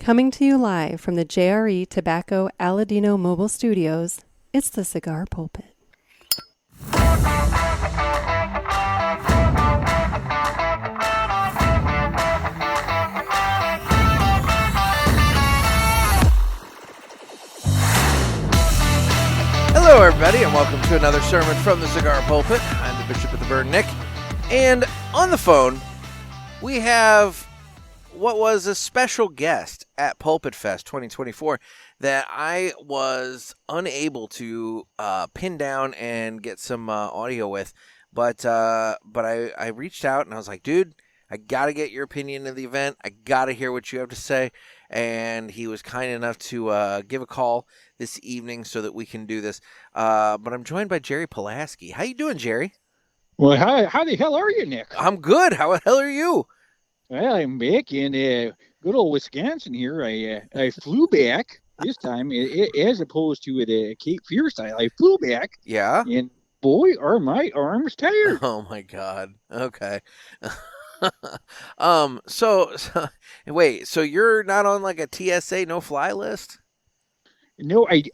Coming to you live from the JRE Tobacco Aladino Mobile Studios, it's the Cigar Pulpit. Hello, everybody, and welcome to another sermon from the Cigar Pulpit. I'm the Bishop of the Burn, Nick, and on the phone, we have what was a special guest at PulpitFest 2024 that I was unable to pin down and get some audio with, but I reached out and I was like, dude, I got to get your opinion of the event. I got to hear what you have to say. And he was kind enough to give a call this evening so that we can do this. But I'm joined by JRE Pulaski. How you doing, Jerry? Well, how the hell are you, Nick? I'm good. How the hell are you? Well, I'm back in good old Wisconsin here. I flew back this time, as opposed to the Cape Fear style. I flew back. Yeah? And boy, are my arms tired. Oh, my God. Okay. So wait, so you're not on like a TSA no-fly list? No, I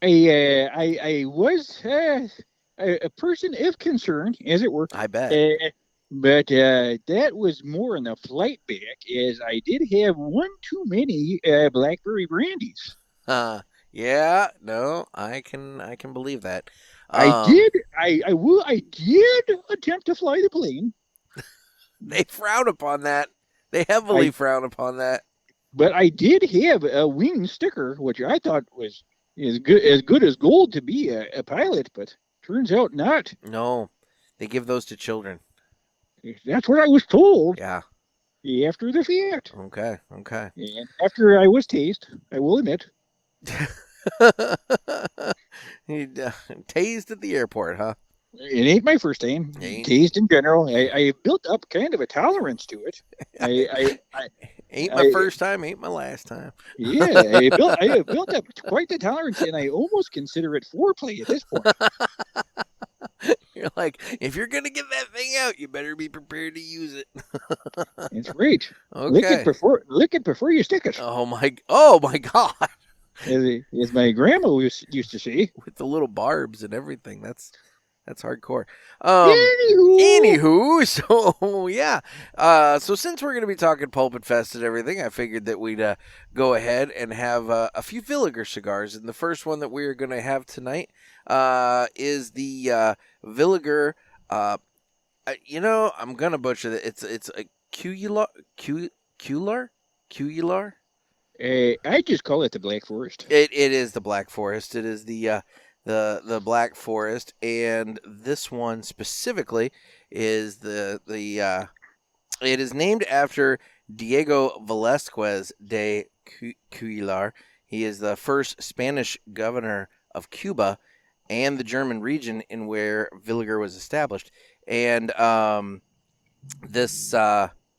was a person of concern, as it were. I bet. But that was more in the flight back, as I did have one too many blackberry brandies. Yeah, no, I can believe that. I did attempt to fly the plane. They frown upon that. They heavily frown upon that. But I did have a wing sticker, which I thought was as good as gold to be a pilot, but turns out not. No, they give those to children. That's what I was told. Yeah. After the fact. Okay. And after I was tased, I will admit. He tased at the airport, huh? It ain't my first time. Tased in general. I built up kind of a tolerance to it. Ain't my first time, ain't my last time. Yeah, I built up quite the tolerance, and I almost consider it foreplay at this point. You're like, if you're gonna get that thing out, you better be prepared to use it. That's right. Okay. Lick it before you stick it. Oh my God. As my grandma used to say. With the little barbs and everything. That's hardcore. Anywho, so yeah. So since we're going to be talking Pulpit Fest and everything, I figured that we'd go ahead and have a few Villiger cigars. And the first one that we're going to have tonight is the Villiger. I'm going to butcher it. It's a Cuellar. I just call it the Black Forest. It is the Black Forest. It is the Black Forest, and this one specifically is it is named after Diego Velázquez de Cuellar. He is the first Spanish governor of Cuba and the German region in where Villiger was established. And this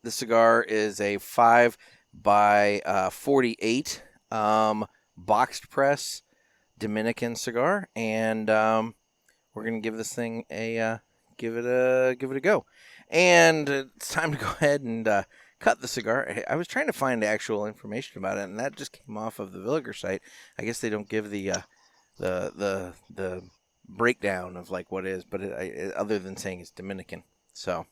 cigar is a 5 by 48 boxed press Dominican cigar, and we're gonna give this thing give it a go. And it's time to go ahead and cut the cigar. I was trying to find actual information about it, and that just came off of the Villiger site. I guess they don't give the breakdown of like what it is, but other than saying it's Dominican. So.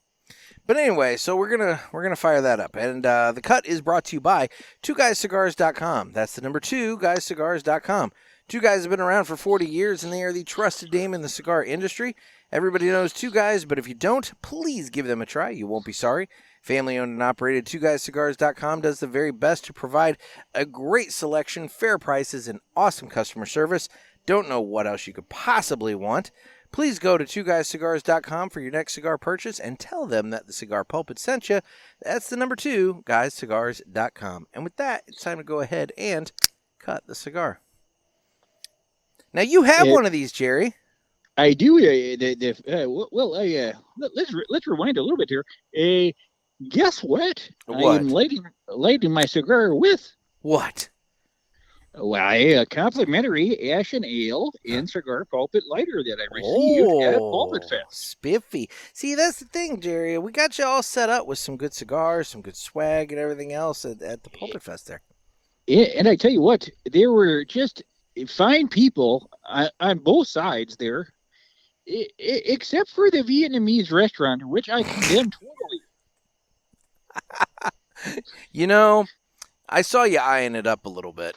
But anyway, so we're gonna fire that up, and the cut is brought to you by 2guyscigars.com. That's the number 2guyscigars.com. Two Guys have been around for 40 years, and they are the trusted name in the cigar industry. Everybody knows Two Guys, but if you don't, please give them a try. You won't be sorry. Family owned and operated, 2guyscigars.com does the very best to provide a great selection, fair prices, and awesome customer service. Don't know what else you could possibly want. Please go to 2guyscigars.com for your next cigar purchase and tell them that the Cigar Pulpit sent you. That's the number 2guyscigars.com. And with that, it's time to go ahead and cut the cigar. Now you have one of these, Jerry. I do. Let's rewind a little bit here. Guess what? I am lighting my cigar with what? Well, a complimentary Ashen Ale and Cigar Pulpit lighter that I received at PulpitFest. Spiffy. See, that's the thing, Jerry. We got you all set up with some good cigars, some good swag, and everything else at the PulpitFest there. And I tell you what, there were just fine people on both sides there, except for the Vietnamese restaurant, which I condemn totally. You know, I saw you eyeing it up a little bit.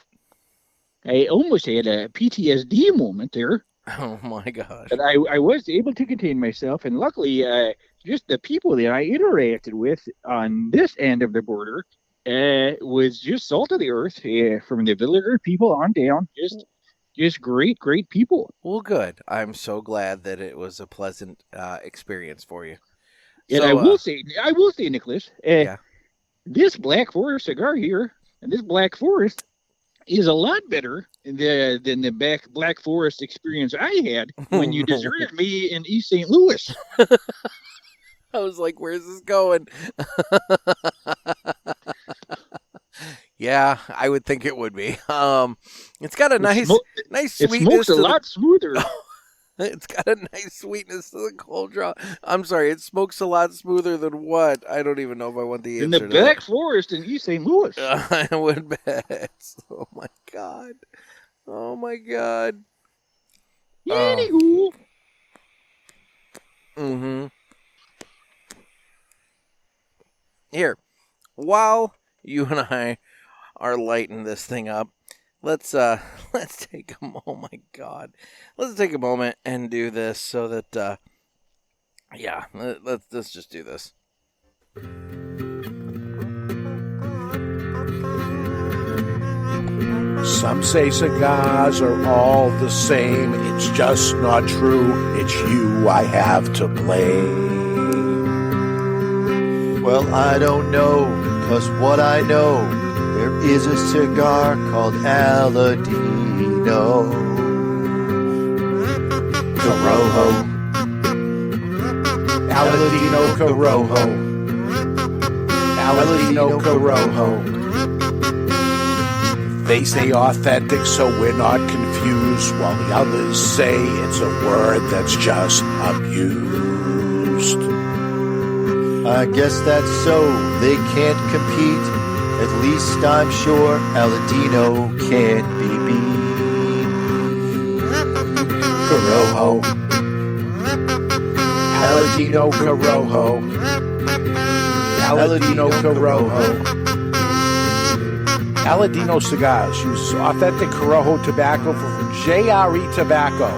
I almost had a PTSD moment there, Oh my gosh. but I was able to contain myself, and luckily, just the people that I interacted with on this end of the border was just salt of the earth from the Villiger people on down. Just great, great people. Well, good. I'm so glad that it was a pleasant experience for you. And So, I will say, Nicholas, yeah. this Black Forest cigar here, and this Black Forest is a lot better than the Black Forest experience I had when you deserted me in East St. Louis. I was like, where's this going? Yeah, I would think it would be. It's got a nice It sweetness. smokes a lot smoother. It's got a nice sweetness to the cold draw. I'm sorry, it smokes a lot smoother than what? I don't even know if I want the In answer the to Black Forest in East St. Louis. that. I would bet. Oh my god. Oh my god. Anywho. Mm-hmm. Here, while you and I are lighting this thing up, let's take a oh my god, let's take a moment and do this so that yeah, let's just do this. Some say cigars are all the same. It's just not true. It's you I have to blame. Well, I don't know, 'cause what I know, there is a cigar called Aladino Corojo. Aladino Corojo. Aladino Corojo. They say authentic, so we're not confused, while the others say it's a word that's just abused. I guess that's so, they can't compete. At least I'm sure Aladino can't be beat. Corojo. Aladino Corojo. Aladino Corojo. Aladino Cigars uses authentic Corojo tobacco from JRE Tobacco.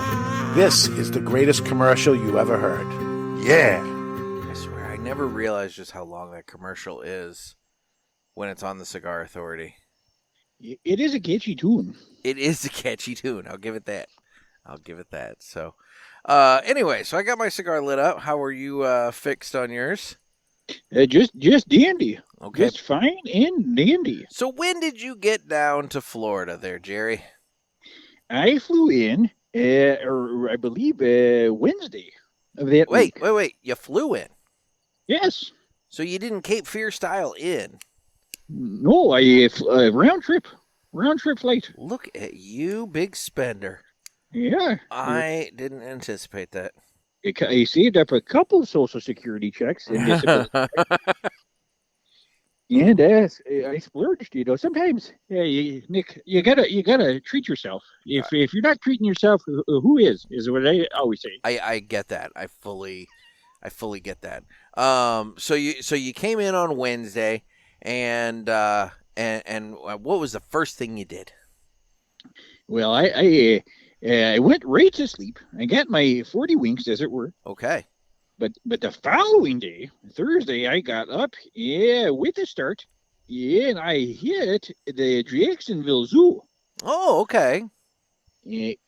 This is the greatest commercial you ever heard. Yeah. I swear, I never realized just how long that commercial is when it's on the Cigar Authority. It is a catchy tune. It is a catchy tune. I'll give it that. So, anyway, so I got my cigar lit up. How are you fixed on yours? Just dandy. Okay. Just fine and dandy. So when did you get down to Florida there, Jerry? I flew in, or I believe Wednesday of that week. Wait. You flew in? Yes. So you didn't Cape Fear style in? No, I round trip flight. Look at you, big spender. Yeah. I didn't anticipate that. I saved up a couple of Social Security checks and disability and I splurged. You know, sometimes, Nick, you gotta treat yourself. If you're not treating yourself, who is what I always say. I get that. I fully get that. So you came in on Wednesday, and what was the first thing you did? Well, I went right to sleep. I got my 40 winks, as it were. Okay. But the following day, Thursday, I got up, with a start, and I hit the Jacksonville Zoo. Oh, okay.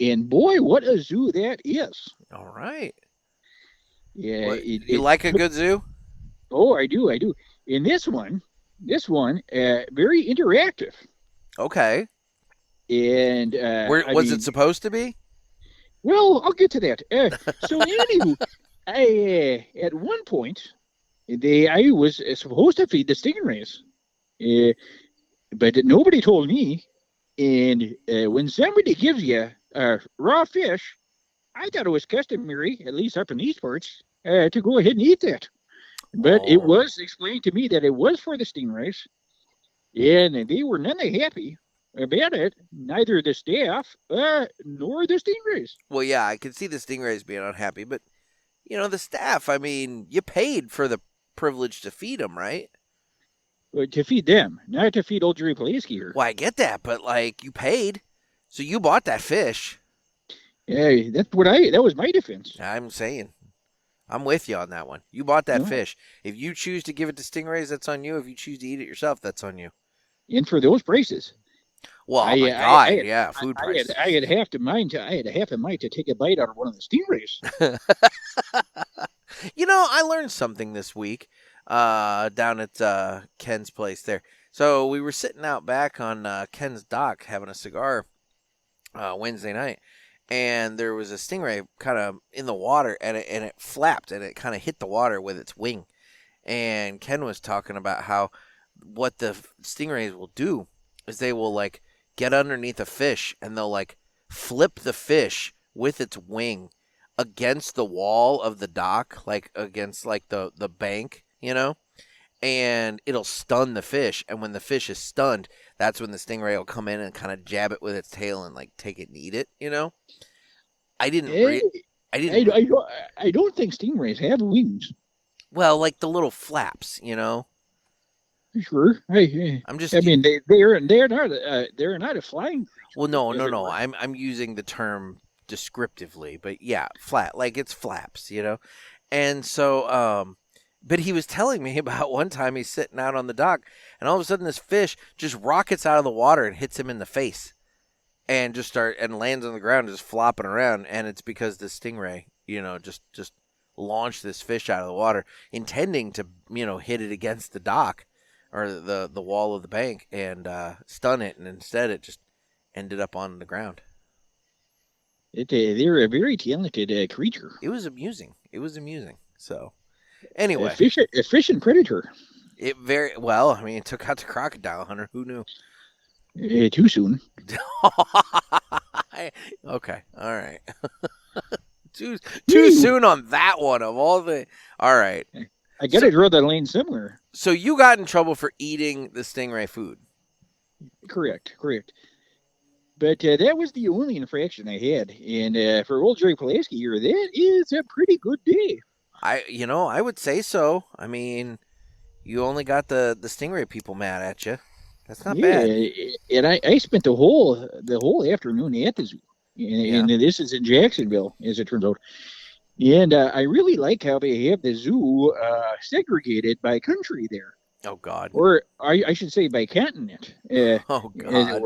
And boy, what a zoo that is. All right. Yeah. You like a good zoo? Oh, I do. And this one, very interactive. Okay. And was it supposed to be? Well, I'll get to that. So anywho, I at one point, I was supposed to feed the stingrays, but nobody told me. And when somebody gives you raw fish, I thought it was customary, at least up in these parts, to go ahead and eat that. But it was explained to me that it was for the stingrays, and they were none the happy. about it, neither the staff nor the stingrays. Well, yeah, I could see the stingrays being unhappy, but the staff. I mean, you paid for the privilege to feed them, right? To feed them, not to feed old JRE Pulaski here. Well, I get that, but you paid, so you bought that fish. Yeah, that was my defense. I'm saying, I'm with you on that one. You bought that No. fish. If you choose to give it to stingrays, that's on you. If you choose to eat it yourself, that's on you. And for those prices. Well, oh my God, food prices. I had half a mind to take a bite out of one of the stingrays. I learned something this week down at Ken's place there. So we were sitting out back on Ken's dock having a cigar Wednesday night, and there was a stingray kind of in the water, and it flapped, and it kind of hit the water with its wing. And Ken was talking about how what the stingrays will do is they will get underneath a fish, and they'll flip the fish with its wing against the wall of the dock, against the bank, and it'll stun the fish. And when the fish is stunned, that's when the stingray will come in and kind of jab it with its tail and take it and eat it. I don't think stingrays have wings. Well, the little flaps, Sure. Hey, I'm just. I mean, they're not a flying creature. Well, no. I'm using the term descriptively, but yeah, flat, it's flaps, And so, but he was telling me about one time he's sitting out on the dock, and all of a sudden this fish just rockets out of the water and hits him in the face, and lands on the ground, just flopping around, and it's because the stingray, just launched this fish out of the water, intending to, hit it against the dock or the wall of the bank and stun it, and instead it just ended up on the ground. They're a very talented creature. It was amusing. So, anyway, A fishing predator. It very well. I mean, it took out the crocodile hunter. Who knew? Too soon. Okay, all right. too soon on that one. Of all the, all right. I got to draw that lane somewhere. So you got in trouble for eating the stingray food. Correct. But that was the only infraction I had, and for old JRE Pulaski here, that is a pretty good day. I would say so. I mean, you only got the stingray people mad at you. That's not bad. And I spent the whole afternoon at the zoo, and this is in Jacksonville, as it turns out. And I really like how they have the zoo segregated by country there. Oh God. Or I should say by continent. Oh God.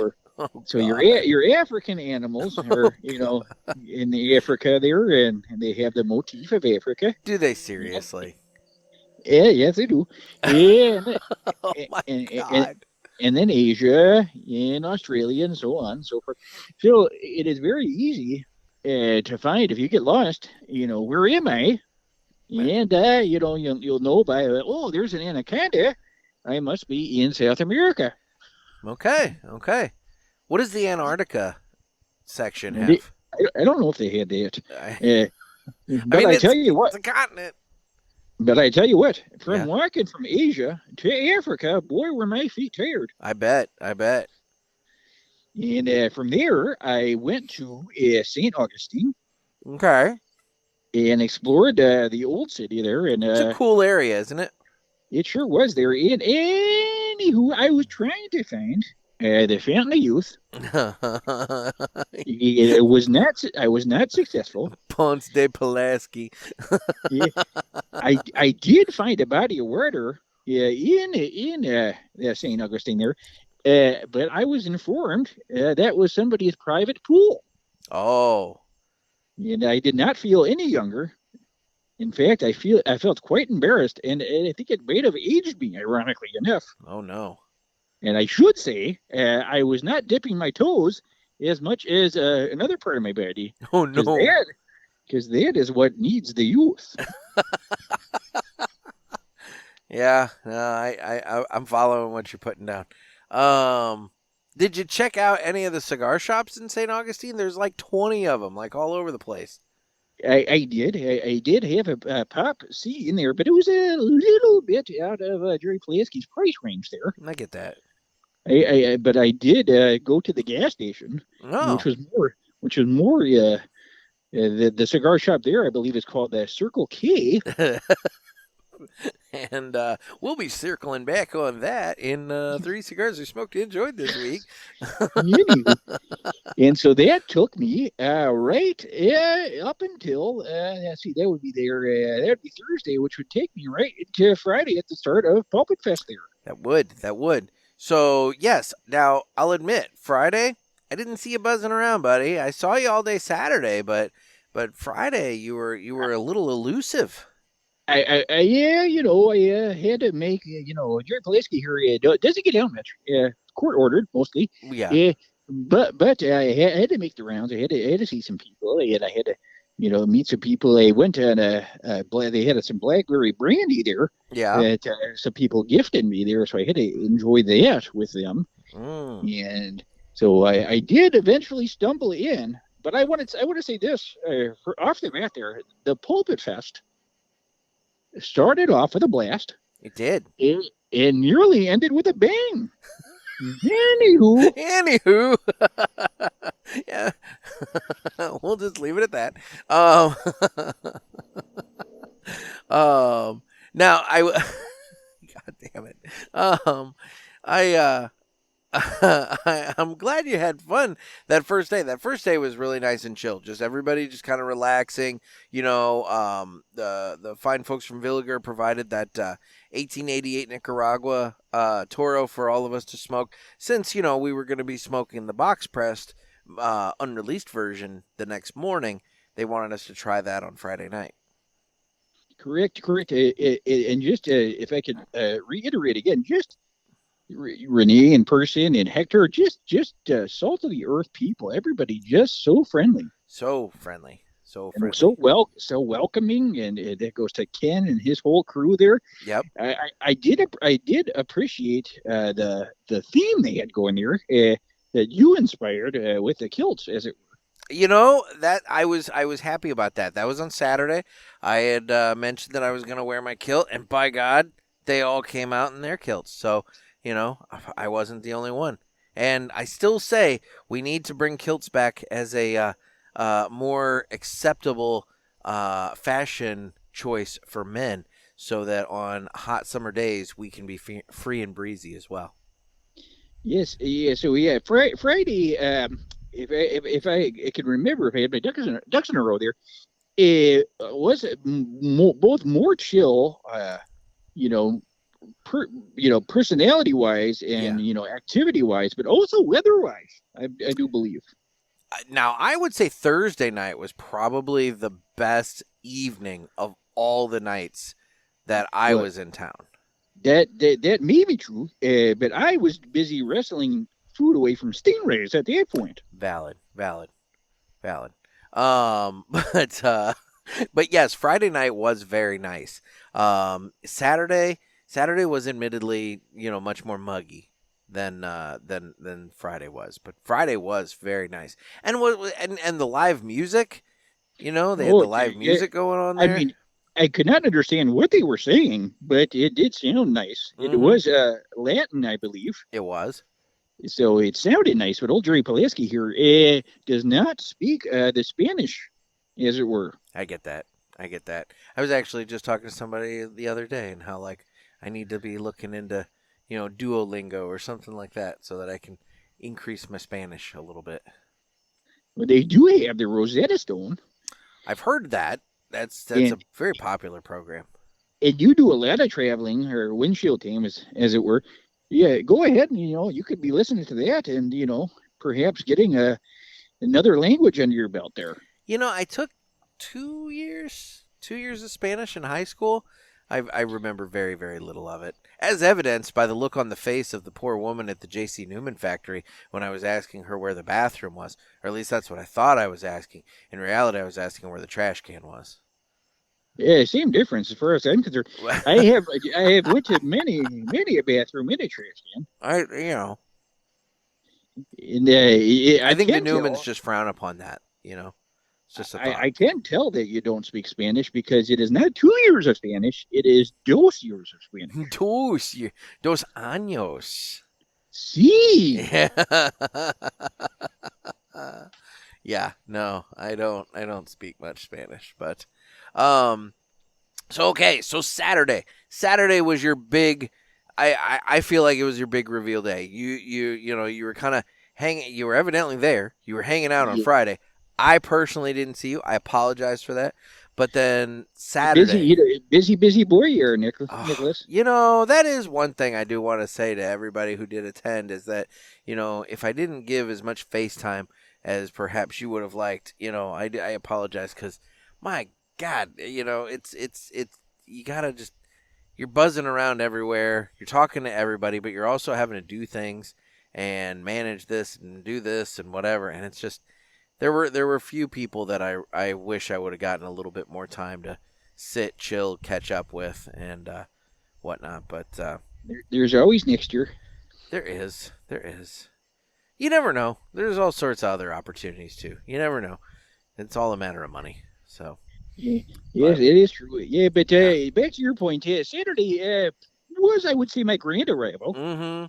So your African animals are, in the Africa there, and they have the motif of Africa. Do they seriously? Yeah, yes, they do. And, Oh my God. and then Asia and Australia and so on and so forth. So it is very easy to find if you get lost. Where am I? And you'll know by there's an anaconda. I must be in South America. Okay. What does the Antarctica section have? I don't know if they had that. I tell you what, it's a continent. But I tell you what, from walking from Asia to Africa, boy, were my feet tired. I bet. And from there, I went to St. Augustine. Okay. And explored the old city there. And it's a cool area, isn't it? It sure was there. And anywho, I was trying to find the Fountain of Youth. I was not successful. Ponce de Pulaski. I did find a body of water in St. Augustine there, but I was informed that was somebody's private pool. Oh. And I did not feel any younger. In fact, I felt quite embarrassed, and I think it might have aged me, ironically enough. Oh no. And I should say, I was not dipping my toes as much as another part of my body. Oh no. Because that is what needs the youth. Yeah, no, I'm following what you're putting down. Did you check out any of the cigar shops in St. Augustine? There's 20 of them, all over the place. I did. I did have a Pop C in there, but it was a little bit out of JRE Pulaski's price range there. I get that. But I did go to the gas station, Oh. which was more the cigar shop there. I believe is called the Circle K. And we'll be circling back on that in 3 Cigars We Smoked and Enjoyed this week. Anywho, and so that took me right up until let's see, that would be Thursday, which would take me right into Friday at the start of PulpitFest there. That would. So yes, now I'll admit, Friday I didn't see you buzzing around, buddy. I saw you all day Saturday, but Friday you were a little elusive. Yeah, I had to make, Jerry Pulaski here doesn't get out much. Court ordered mostly. Yeah. But I had to make the rounds. I had to see some people. I had to, meet some people. I went on they had some blackberry brandy there. Yeah. That some people gifted me there, so I had to enjoy that with them. And so I did eventually stumble in. But I want to say this off the bat there, the PulpitFest started off with a blast. It did. It nearly ended with a bang. Anywho. Yeah. We'll just leave it at that. Now God damn it. I'm glad you had fun that first day. That first day was really nice and chill. Just everybody just kind of relaxing. The fine folks from Villiger provided that 1888 Nicaragua Toro for all of us to smoke. Since, we were going to be smoking the box pressed unreleased version the next morning, they wanted us to try that on Friday night. Correct. And just if I could reiterate again, just Renee in person and Hector, just salt of the earth people. Everybody just so friendly. So welcoming, and that goes to Ken and his whole crew there. Yep. I did appreciate the theme they had going there that you inspired with the kilts, as it were. That I was happy about that. That was on Saturday. I had mentioned that I was going to wear my kilt, and by God, they all came out in their kilts. So, I wasn't the only one. And I still say we need to bring kilts back as a more acceptable fashion choice for men, so that on hot summer days we can be free and breezy as well. Yes, yeah. So yeah, Friday. If I can remember, if I had my ducks in a row there, it was both more chill, personality wise and activity wise, but also weather wise. I do believe. Now, I would say Thursday night was probably the best evening of all the nights that I was in town. That may be true, but I was busy wrestling food away from stingrays at that point. Valid. But yes, Friday night was very nice. Saturday was admittedly, much more muggy than Friday was, but Friday was very nice. And the live music, they had the live music going on there. I mean, I could not understand what they were saying, but it did sound nice. Mm-hmm. It was Latin, I believe. It was. So it sounded nice, but old Jerry Pulaski here does not speak the Spanish, as it were. I get that. I was actually just talking to somebody the other day, and how I need to be looking into, Duolingo or something like that, so that I can increase my Spanish a little bit. Well, they do have the Rosetta Stone. I've heard that. That's a very popular program. And you do a lot of traveling or windshield time, as it were. Yeah, go ahead and, you could be listening to that and, perhaps getting another language under your belt there. I took 2 years of Spanish in high school. I remember very, very little of it, as evidenced by the look on the face of the poor woman at the J.C. Newman factory when I was asking her where the bathroom was, or at least that's what I thought I was asking. In reality, I was asking where the trash can was. Yeah, same difference as far as I'm concerned. I have went to many a bathroom in a trash can. And, I think the Newmans just frown upon that. It's just a thought. I can tell that you don't speak Spanish because it is not 2 years of Spanish. It is 2 years of Spanish. Dos años. See. Yeah. Yeah, no, I don't speak much Spanish, but so Saturday was your big I feel like it was your big reveal day. You were kind of hanging, you were evidently there. You were hanging out on Yeah. Friday. I personally didn't see you. I apologize for that. But then Busy, Saturday, busy boy here, oh, Nicholas. that is one thing I do want to say to everybody who did attend is that, if I didn't give as much FaceTime as perhaps you would have liked, I apologize because, my God, it's you gotta just, you're buzzing around everywhere, you're talking to everybody, but you're also having to do things and manage this and do this and whatever, and it's just there were a few people that I wish I would have gotten a little bit more time to sit, chill, catch up with, and whatnot. But There's always next year. there is. You never know. There's all sorts of other opportunities too. You never know. It's all a matter of money. So. Yeah, yes, But- it is true. Yeah, but Yeah. back to your point, Saturday was, I would say, my grand arrival. Mm-hmm.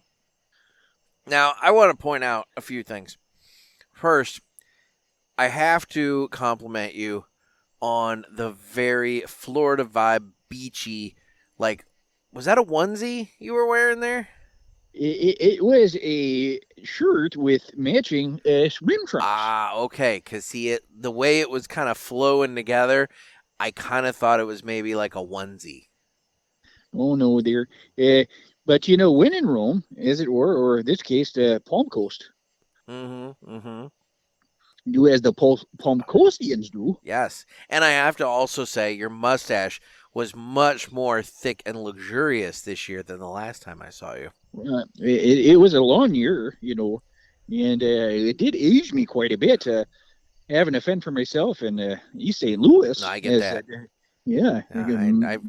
Now, I want to point out a few things. First, I have to compliment you on the very Florida vibe, beachy, was that a onesie you were wearing there? It was a shirt with matching swim trunks. Ah, okay, because the way it was kind of flowing together, I kind of thought it was maybe like a onesie. Oh, no, there. But, when in Rome, as it were, or in this case, the Palm Coast, Mm-hmm. do as the Palm Coastians do. Yes. And I have to also say your mustache was much more thick and luxurious this year than the last time I saw you. It was a long year, and it did age me quite a bit. Having to fend for myself in East St. Louis. No, I get that. Yeah.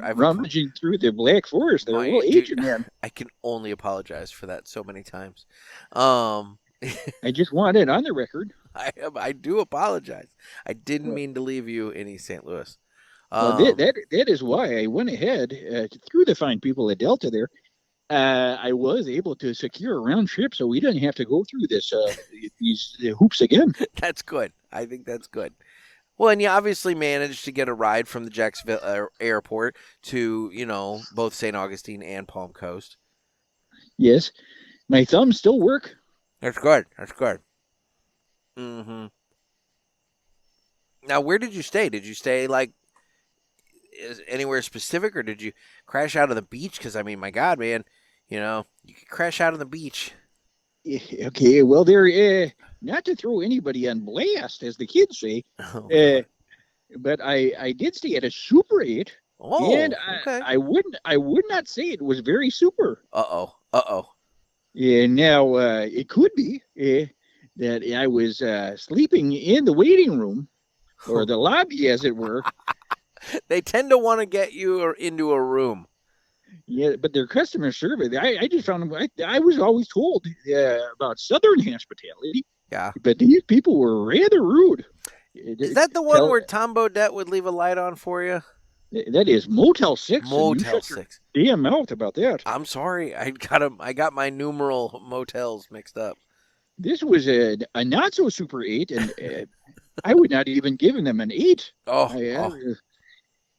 I've rummaging through the Black Forest there. Oh, Well, you- aging man. I can only apologize for that so many times. I just want it on the record. I do apologize. I didn't mean to leave you in East St. Louis. Well, that is why I went ahead through the fine people at Delta there. I was able to secure a round trip, so we didn't have to go through these hoops again. That's good. I think that's good. Well, and you obviously managed to get a ride from the Jacksonville airport to, both St. Augustine and Palm Coast. Yes, my thumbs still work. That's good. Mm-hmm. Now, where did you stay? Did you stay, anywhere specific, or did you crash out on the beach? Because, my God, man, you could crash out on the beach. Okay, well, there, not to throw anybody on blast, as the kids say, Oh, but I did stay at a Super 8, and okay. I would not say it was very super. Uh-oh. Yeah, now it could be that I was sleeping in the waiting room or the lobby, as it were. They tend to want to get you into a room. Yeah, but their customer service, I just found I was always told about Southern hospitality. Yeah. But these people were rather rude. Is that the one where Tom Bodette would leave a light on for you? That is Motel 6. and you Motel shut your 6. damn mouth about that. I'm sorry. I got my numeral motels mixed up. This was a not so Super 8, and I would not even given them an 8.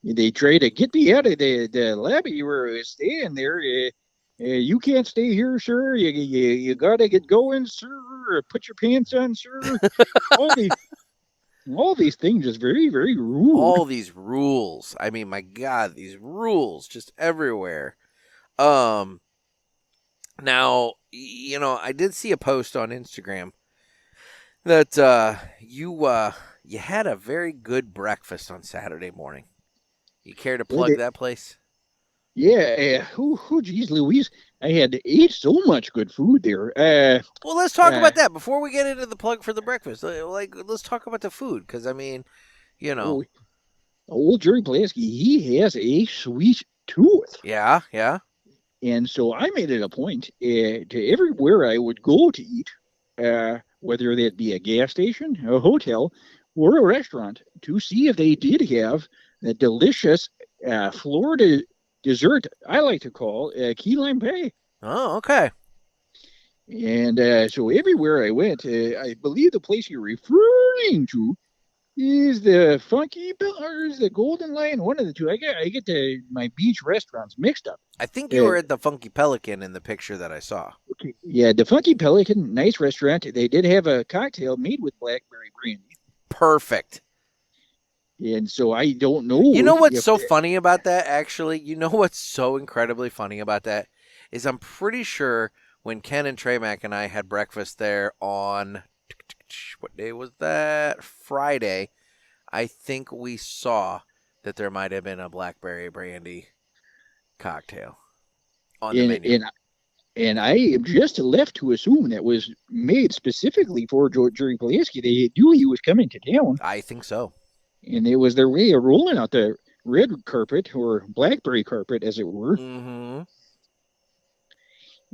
They tried to get me out of the lobby you were staying there. You can't stay here, sir. You gotta get going, sir. Put your pants on, sir. all these things is very, very rude. All these rules. My God, these rules just everywhere. Now, I did see a post on Instagram that you had a very good breakfast on Saturday morning. You care to plug that place? Yeah. Geez, Louise. I had to eat so much good food there. Well, let's talk about that before we get into the plug for the breakfast. Let's talk about the food, because old Jerry Pulaski, he has a sweet tooth. Yeah. And so I made it a point to everywhere I would go to eat, whether that be a gas station, a hotel, or a restaurant, to see if they did have that delicious Florida dessert I like to call key lime pie. Oh, okay. And so everywhere I went, I believe the place you're referring to is the Funky or is the Golden Lion, one of the two. I get my beach restaurants mixed up. I think you were at the Funky Pelican in the picture that I saw. Okay. Yeah, the Funky Pelican, nice restaurant. They did have a cocktail made with blackberry brandy. Perfect. And so I don't know. You know what's so funny about that, actually? You know what's so incredibly funny about that? Is I'm pretty sure when Ken and Trey Mac and I had breakfast there on, what day was that? Friday. I think we saw that there might have been a blackberry brandy cocktail on the menu. And I am just left to assume that was made specifically for Jerry Pulaski. They knew he was coming to town. I think so. And it was their way of rolling out the red carpet or blackberry carpet, as it were. Mm-hmm.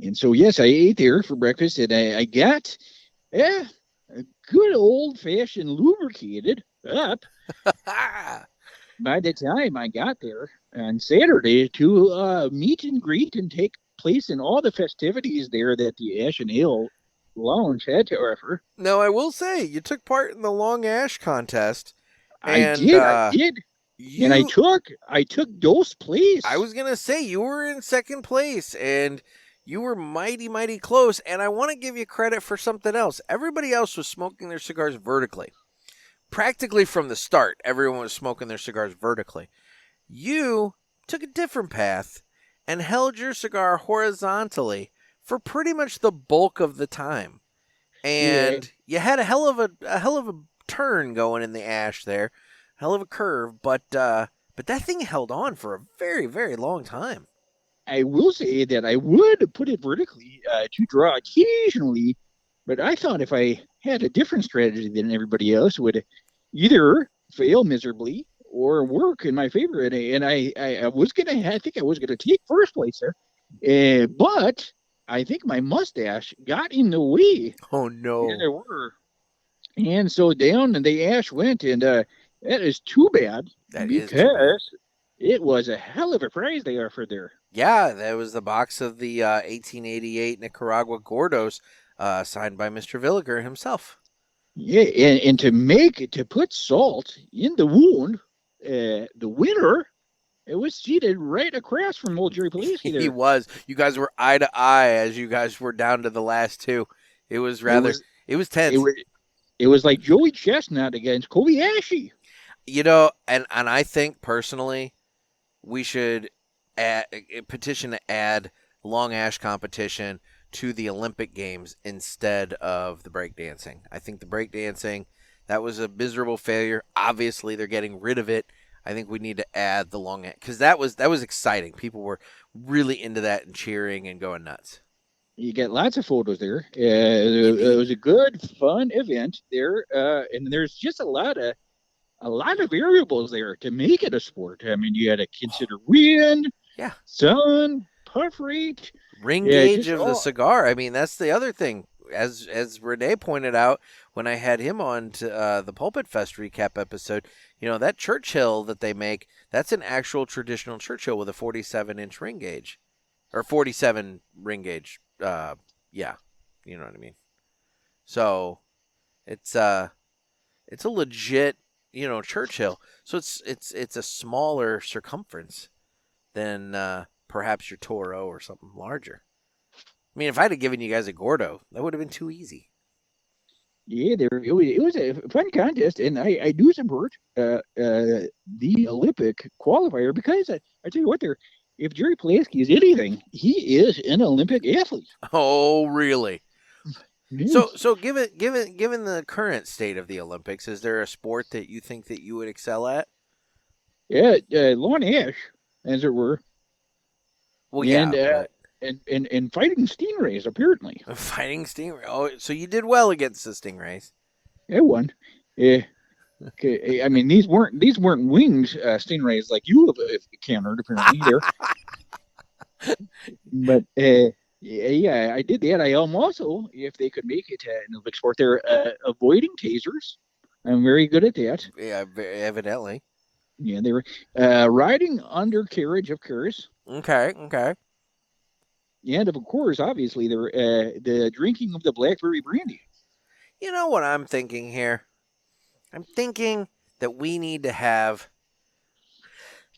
And so, yes, I ate there for breakfast, and I got a good old-fashioned lubricated up by the time I got there on Saturday to meet and greet and take place in all the festivities there that the Ash and Ale Lounge had to offer. Now, I will say, you took part in the Long Ash contest. I did. And I took those place. I was going to say, you were in second place, and you were mighty, mighty close. And I want to give you credit for something else. Everybody else was smoking their cigars vertically. Practically from the start, everyone was smoking their cigars vertically. You took a different path and held your cigar horizontally for pretty much the bulk of the time. And you had a hell of a turn going in the ash there. Hell of a curve, but that thing held on for a very, very long time. I will say that I would put it vertically to draw occasionally, but I thought if I had a different strategy than everybody else, would either fail miserably or work in my favor. And I think I was gonna take first place there, but I think my mustache got in the way. Oh no! Yeah, there were, and so down the ash went, and that is too bad because it was a hell of a prize they offered there. Yeah, that was the box of the 1888 Nicaragua Gordos, signed by Mr. Villiger himself. Yeah, and to put salt in the wound, the winner, it was seated right across from old Jerry Pulaski there. He was. You guys were eye to eye as you guys were down to the last two. It was tense. It was like Joey Chestnut against Kobayashi. You know, and I think personally, we should petition to add Long Ash competition to the Olympic Games instead of the breakdancing. I think the breakdancing, that was a miserable failure. Obviously, they're getting rid of it. I think we need to add the Long Ash, because that was exciting. People were really into that and cheering and going nuts. You get lots of photos there. It was a good, fun event there, and there's just a lot of variables there to make it a sport. I mean, you had to consider wind, sun, puff rate, ring gauge of the cigar. I mean, that's the other thing. As Renee pointed out when I had him on to the PulpitFest recap episode, you know, that Churchill that they make, that's an actual traditional Churchill with a 47-inch ring gauge. Or 47 ring gauge. Yeah, you know what I mean. So, it's a legit, you know, Churchill. So it's a smaller circumference than perhaps your Toro or something larger. I mean, if I'd have given you guys a Gordo, that would have been too easy. Yeah, it was a fun contest, and I do support the Olympic qualifier because I tell you what, if Jerry Pulaski is anything, he is an Olympic athlete. Oh, really? Yes. So given the current state of the Olympics, is there a sport that you think that you would excel at? Yeah, Long Ash, as it were. Well, yeah. And fighting stingrays, apparently. Fighting stingrays. Oh, so you did well against the stingrays. I won. Yeah. Okay. I mean, these weren't winged stingrays like you have encountered, apparently. There. But yeah, I did that. I am also, if they could make it in Olympic sport, they're avoiding tasers. I'm very good at that. Yeah, evidently. Yeah, they were riding undercarriage of cars. Okay. And of course, obviously, the drinking of the blackberry brandy. You know what I'm thinking here? I'm thinking that we need to have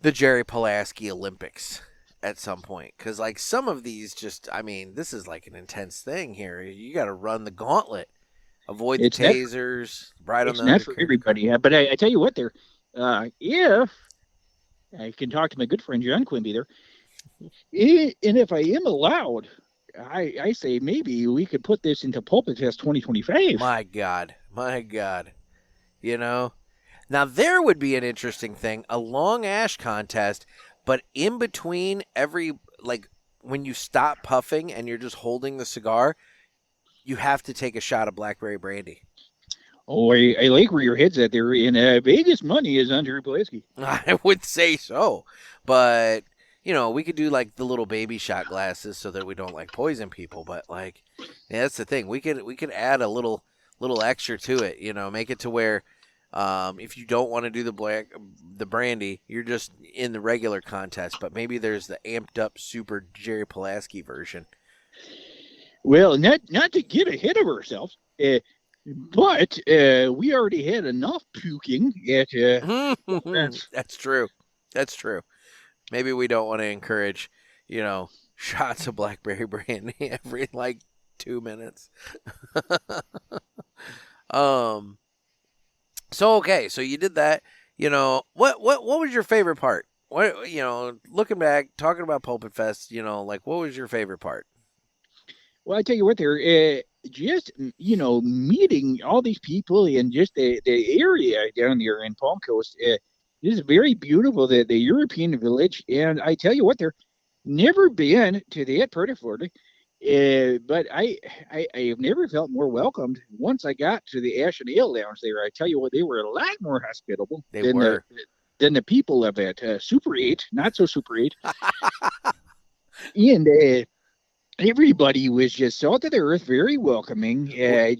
the JRE Pulaski Olympics at some point. Because, like, some of these just, I mean, this is like an intense thing here. You got to run the gauntlet. Avoid the tasers, ride on the It's not for everybody. But I tell you what, there, if I can talk to my good friend John Quimby there, and if I am allowed, I say maybe we could put this into PulpitFest 2025. My God. You know? Now, there would be an interesting thing, a long ash contest, but in between every, like, when you stop puffing and you're just holding the cigar, you have to take a shot of blackberry brandy. Oh, I like where your head's at there. In Vegas, money is under Pulaski. I would say so. But, you know, we could do, like, the little baby shot glasses so that we don't, like, poison people. But, like, yeah, that's the thing. We could add a little extra to it, you know, make it to where if you don't want to do the brandy, you're just in the regular contest. But maybe there's the amped up super JRE Pulaski version. Well, not to get ahead of ourselves, but we already had enough puking at. That's true. Maybe we don't want to encourage, you know, shots of blackberry brandy every like 2 minutes. So okay, so you did that. You know, what was your favorite part? What, you know, looking back, talking about PulpitFest, you know, like, what was your favorite part? Well, I tell you what, there, just, you know, meeting all these people and just the area down there in Palm Coast is very beautiful, the European village. And I tell you what, there, never been to that part of Florida, but I have never felt more welcomed once I got to the Ash and Ale Lounge there. I tell you what, they were a lot more hospitable than the people of it. Super 8, not so Super 8. And everybody was just salt of the earth, very welcoming. I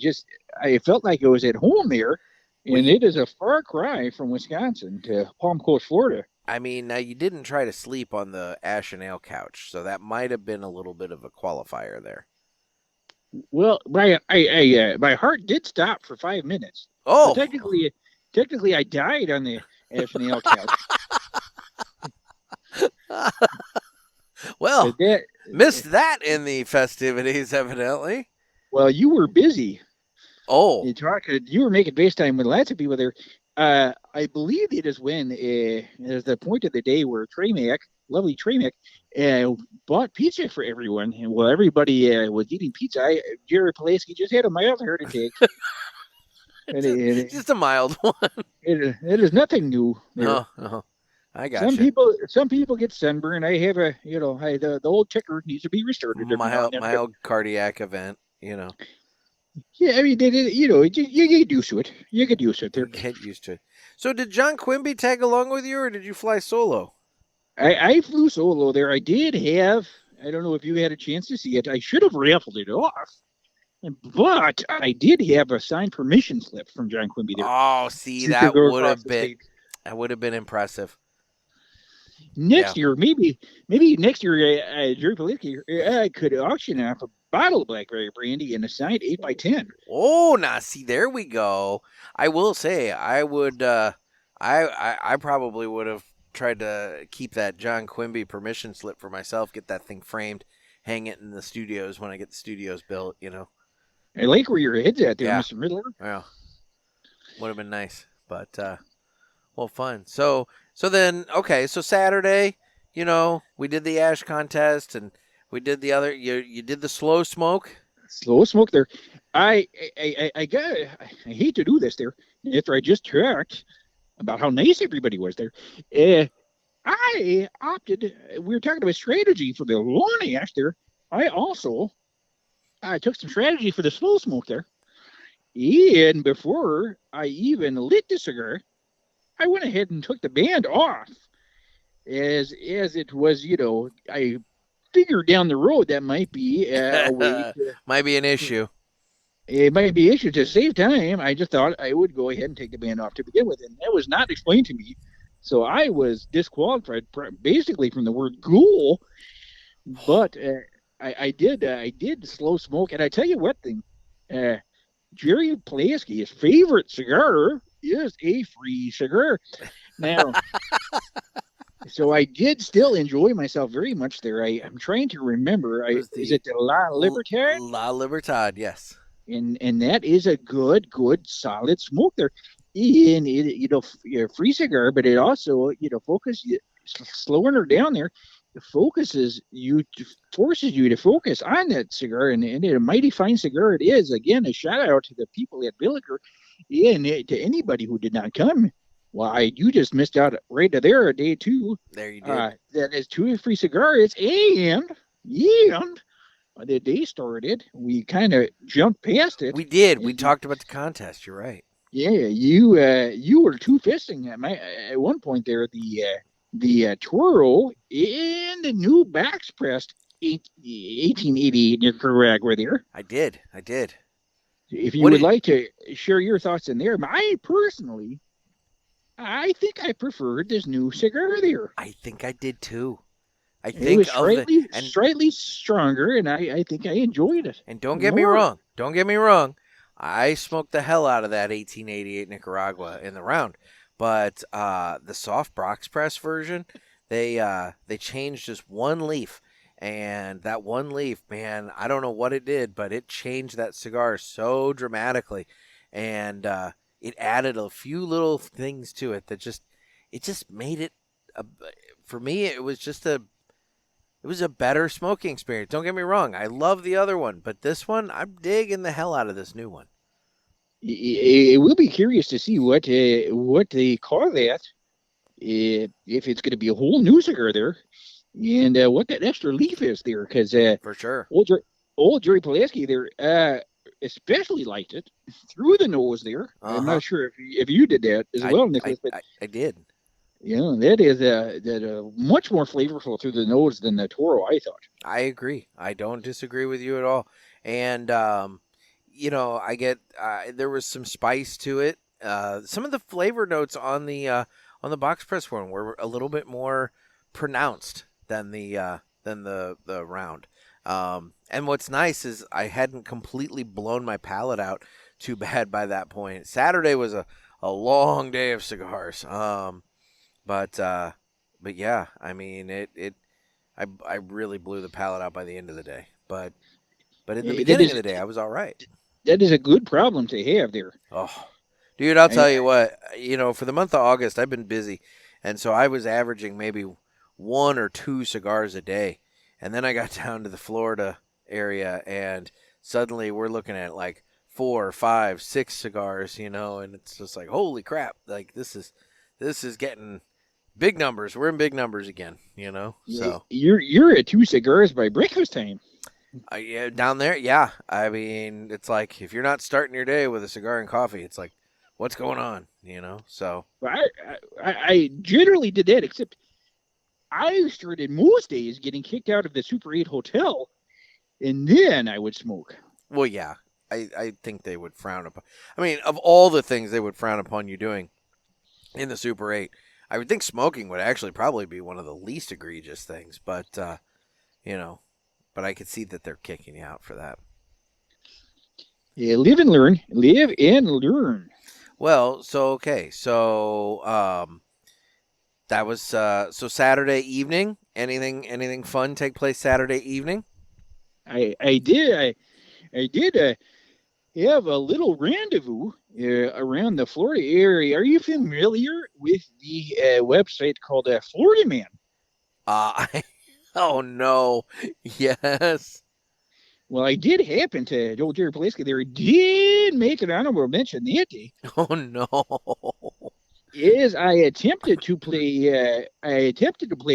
felt like I was at home there, and it is a far cry from Wisconsin to Palm Coast, Florida. I mean, now you didn't try to sleep on the Ash and Ale couch, so that might have been a little bit of a qualifier there. Well, my heart did stop for 5 minutes. Oh, so technically, I died on the Ash and Ale couch. Well, missed that in the festivities, evidently. Well, you were busy. Oh. You were making FaceTime with lots of people there. I believe it is when, as the point of the day where lovely Trey Mac, bought pizza for everyone. And while everybody was eating pizza, Jerry Pulaski just had a mild heart attack. Just a mild one. It is nothing new. No. I got Some people get sunburn. I have the old ticker needs to be restarted. Mild cardiac event, you know. Yeah, I mean, you get used to it. You get used to it. Get used to it. So did John Quimby tag along with you, or did you fly solo? I flew solo there. I did have, I don't know if you had a chance to see it. I should have raffled it off. But I did have a signed permission slip from John Quimby there. Oh, see, that would have been impressive. Next year, maybe next year, Jerry Pulaski could auction off a bottle of blackberry brandy and a signed 8x10. Oh, now see, there we go. I will say, I would, I probably would have tried to keep that John Quimby permission slip for myself, get that thing framed, hang it in the studios when I get the studios built, you know. I like where your head's at there, Mr. Riddler. Yeah, would have been nice, but well, fun. So then, okay, so Saturday, you know, we did the ash contest and we did the other. You did the slow smoke. Slow smoke there. I hate to do this there. After I just talked about how nice everybody was there, I opted. We were talking about strategy for the lawn ash there. I took some strategy for the slow smoke there. And before I even lit the cigar, I went ahead and took the band off. As it was, you know, I figured down the road that might be a way might be an issue. It might be an issue to save time. I just thought I would go ahead and take the band off to begin with, and that was not explained to me. So I was disqualified basically from the word ghoul. But I did slow smoke, and I tell you what thing, Jerry Pulaski's favorite cigar is a free cigar. Now, so I did still enjoy myself very much there. I'm trying to remember. Is it the La Libertad? La Libertad, yes. And that is a good solid smoke there. And it, free cigar, but it also slowing her down there. It forces you to focus on that cigar, and a mighty fine cigar it is. Again, a shout out to the people at Villiger, and to anybody who did not come. Why, you just missed out right there a day too. There you did. That is two free cigars, and the day started. We kind of jumped past it. We did. We talked about the contest. You're right. Yeah, you were two-fisting at one point there. The Toro and the new backs pressed 1888 in Nicaragua there. I did. If you would like to share your thoughts in there, I think I preferred this new cigar there. I think I did too. It was slightly stronger, and I think I enjoyed it. And don't get me wrong. I smoked the hell out of that 1888 Nicaragua in the round. But the soft box press version, they changed just one leaf. And that one leaf, man, I don't know what it did, but it changed that cigar so dramatically. And it added a few little things to it that just made it, for me, it was a better smoking experience. Don't get me wrong. I love the other one, but this one, I'm digging the hell out of this new one. It will be curious to see what they call that, if it's going to be a whole new cigar there, and what that extra leaf is there, because for sure, old Jerry Pulaski there especially liked it through the nose there. Uh-huh. I'm not sure if you did that as well, Nicholas. I did. That is much more flavorful through the nose than the Toro, I thought. I agree. I don't disagree with you at all. And I get there was some spice to it. Some of the flavor notes on the box press one were a little bit more pronounced than the round. And what's nice is I hadn't completely blown my palate out too bad by that point. Saturday was a long day of cigars. But yeah, I mean I really blew the palate out by the end of the day. But in the beginning of the day, I was all right. That is a good problem to have there. Oh, dude, I'll tell you what, for the month of August, I've been busy. And so I was averaging maybe 1 or 2 cigars a day. And then I got down to the Florida area, and suddenly we're looking at like 4, 5, 6 cigars, and it's just like, holy crap. Like this is getting big numbers. We're in big numbers again, So you're at 2 cigars by breakfast time. Yeah, down there, yeah. I mean, it's like if you're not starting your day with a cigar and coffee, it's like, what's going on? So I generally did that, except I started most days getting kicked out of the Super 8 hotel, and then I would smoke. Well, yeah, I think they would frown upon. I mean, of all the things they would frown upon you doing in the Super 8, I would think smoking would actually probably be one of the least egregious things, but but I could see that they're kicking you out for that. Yeah, live and learn. Well, so that was so Saturday evening. Anything fun take place Saturday evening? I did have a little rendezvous around the Florida area. Are you familiar with the website called Florida Man? Oh, no. Yes. Well, I did happen to, old Jerry Pulaski there did make an honorable mention that day. Oh, no. Is I attempted to play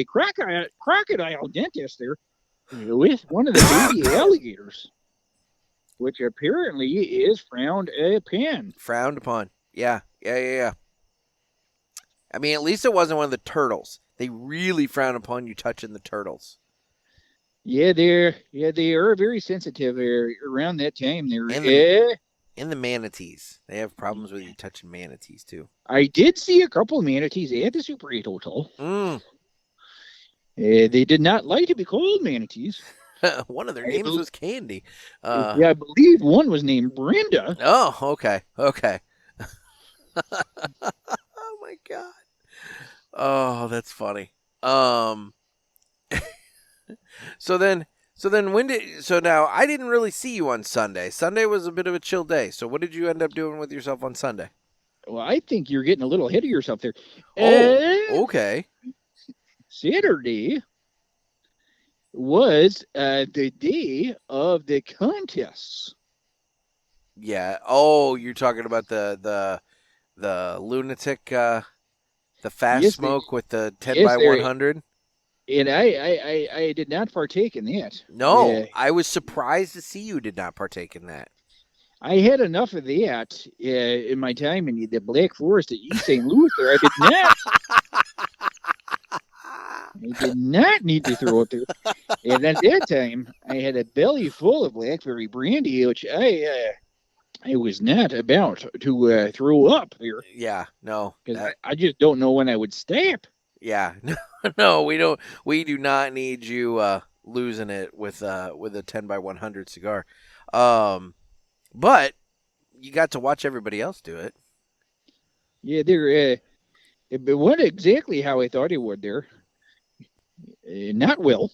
crocodile dentist there with one of the baby alligators, which apparently is frowned upon. Frowned upon. Yeah. I mean, at least it wasn't one of the turtles. They really frown upon you touching the turtles. Yeah, they are very sensitive around that time. And the manatees. They have problems with you touching manatees, too. I did see a couple of manatees at the Super 8 Hotel. Mm. They did not like to be called manatees. One of their I names bel- was Candy. yeah, I believe one was named Brenda. Oh, okay. Oh my God. Oh, that's funny. Um, so then, so now I didn't really see you on Sunday. Sunday was a bit of a chill day. So what did you end up doing with yourself on Sunday? Well, I think you're getting a little ahead of yourself there. Oh, okay. Saturday was the day of the contests. Yeah. Oh, you're talking about the lunatic, the fast Yes, smoke with the 10 yes, by 100. and I did not partake in that. No, I was surprised to see you did not partake in that. I had enough of that in my time in the Black Forest at East St. Louis. There, I did not need to throw it there. And at that time, I had a belly full of blackberry brandy, which I was not about to throw up here Yeah, no. because I just don't know when I would stop. Yeah, no, we don't. We do not need you losing it with a 10 by 100 cigar. But you got to watch everybody else do it. Yeah, there. But what exactly how I thought it would there? Not well.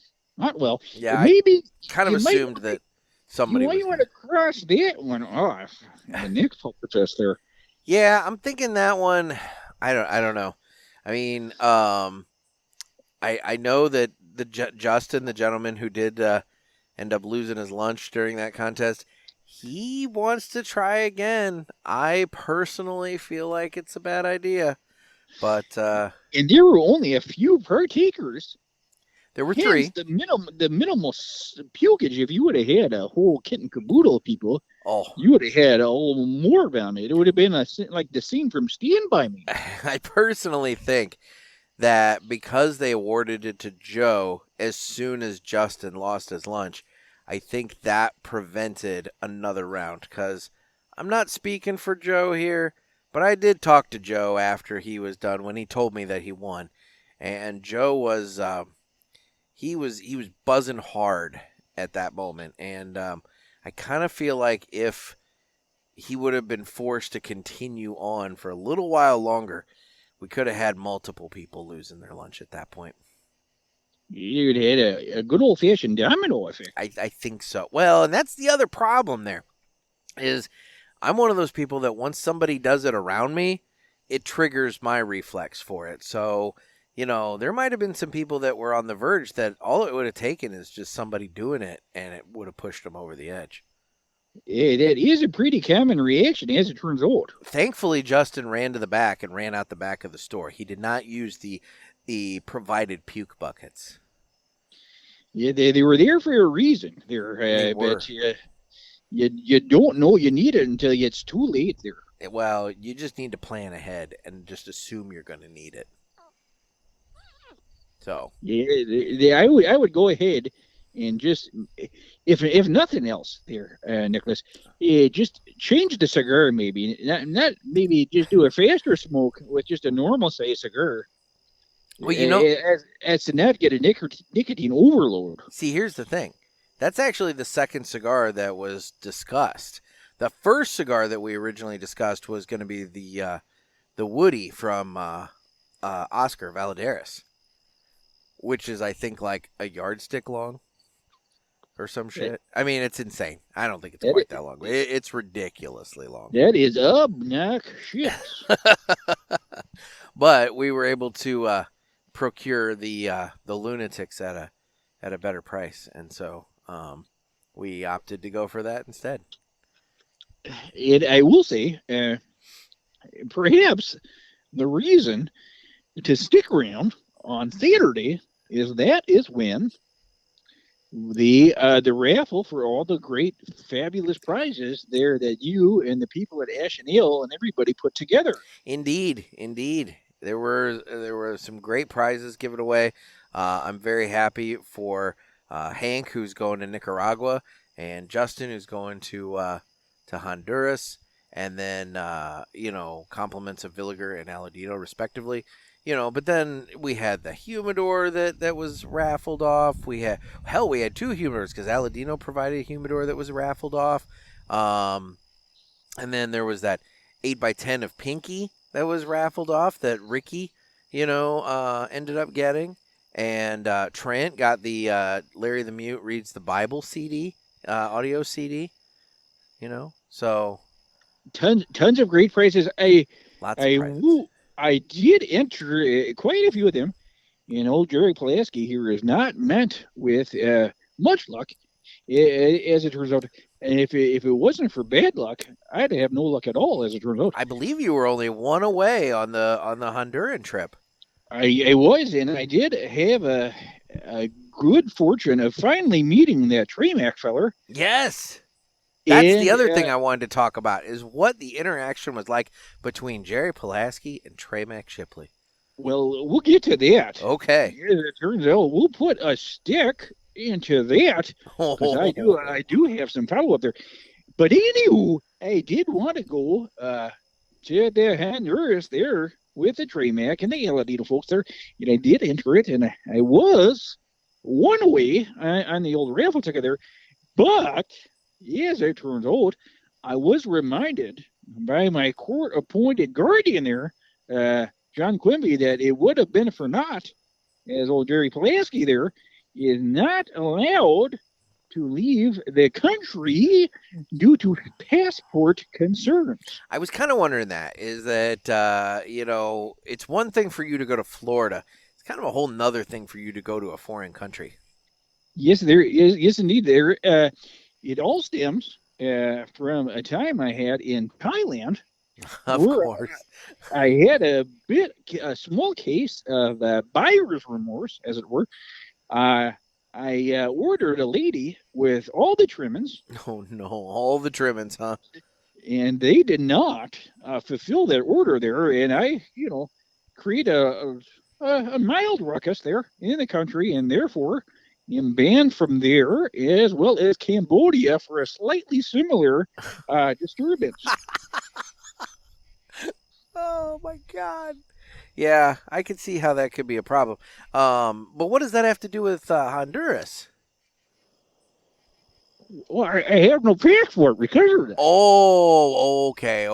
Yeah, Maybe I kind of you might assumed that somebody you was might want to cross that one off. The next PulpitFest there. Yeah, I'm thinking that one. I don't know. I mean, I know that Justin, the gentleman who did end up losing his lunch during that contest, he wants to try again. I personally feel like it's a bad idea, but And there were only a few partakers. there were Hence, three. the minimal pukage. If you would have had a whole kit and caboodle of people, Oh, you would have had a little more about it. It would have been like the scene from Stand By Me. I personally think that because they awarded it to Joe as soon as Justin lost his lunch, I think that prevented another round. Because I'm not speaking for Joe here, but I did talk to Joe after he was done when he told me that he won, and Joe was he was buzzing hard at that moment, and I kind of feel like if he would have been forced to continue on for a little while longer, we could have had multiple people losing their lunch at that point. You'd had a good old fashioned domino effect. I think so. Well, and that's the other problem there, is I'm one of those people that once somebody does it around me, it triggers my reflex for it. So, there might have been some people that were on the verge that all it would have taken is just somebody doing it, and it would have pushed them over the edge. Yeah, that is a pretty common reaction, as it turns out. Thankfully, Justin ran to the back and ran out the back of the store. He did not use the provided puke buckets. Yeah, they were there for a reason. They were. But you don't know you need it until it's too late there. Well, you just need to plan ahead and just assume you're going to need it. So Yeah, I would go ahead and just, if nothing else there, Nicholas, just change the cigar maybe. Not maybe just do a faster smoke with just a normal size cigar. Well, as to not get a nicotine overload. See, here's the thing. That's actually the second cigar that was discussed. The first cigar that we originally discussed was going to be the Woody from Oscar Valadares, which is, I think, like a yardstick long or some shit. I mean, it's insane. I don't think it's quite that long. It's ridiculously long. That is obnoxious. But we were able to procure the lunatics at a better price, and so we opted to go for that instead. And I will say, perhaps the reason to stick around on Saturday is when the raffle for all the great fabulous prizes there that you and the people at Ash and Ale and everybody put together. Indeed. There were some great prizes given away. I'm very happy for Hank, who's going to Nicaragua, and Justin, who's going to Honduras, and then compliments of Villiger and Aladino respectively. But then we had the humidor that was raffled off. We had two humidors because Aladino provided a humidor that was raffled off. And then there was that 8x10 of Pinky that was raffled off that Ricky, ended up getting. And Trent got the Larry the Mute Reads the Bible CD, audio CD, so. Tons of great prizes. Lots of prizes. I did enter quite a few of them. Jerry Pulaski here is not meant with much luck, as it turns out. And if it wasn't for bad luck, I'd have no luck at all, as it turns out. I believe you were only one away on the Honduran trip. I was, and I did have a good fortune of finally meeting that Tremac feller. Yes. That's and, the other thing I wanted to talk about, is what the interaction was like between Jerry Pulaski and Tremac Shipley. Well, we'll get to that. Okay. As it turns out, we'll put a stick into that, because I do have some follow-up there. But anywho, I did want to go to the Honduras there with the Tremac and the Aladino folks there, and I did enter it, and I was one away on the old raffle ticket there. But as it turns out, I was reminded by my court-appointed guardian there, John Quimby, that it would have been for naught, as old Jerry Pulaski there is not allowed to leave the country due to passport concerns. I was kind of wondering that, is that, it's one thing for you to go to Florida. It's kind of a whole nother thing for you to go to a foreign country. Yes, there is. Yes, indeed. There, it all stems from a time I had in Thailand. Of course. I had a small case of buyer's remorse, as it were. I ordered a lady with all the trimmings. Oh, no. All the trimmings, huh? And they did not fulfill that order there. And I, create a mild ruckus there in the country, and therefore am banned from there, as well as Cambodia, for a slightly similar disturbance. Oh, my God. Yeah, I can see how that could be a problem. But what does that have to do with Honduras? Well, I have no passport because of that. Oh, okay.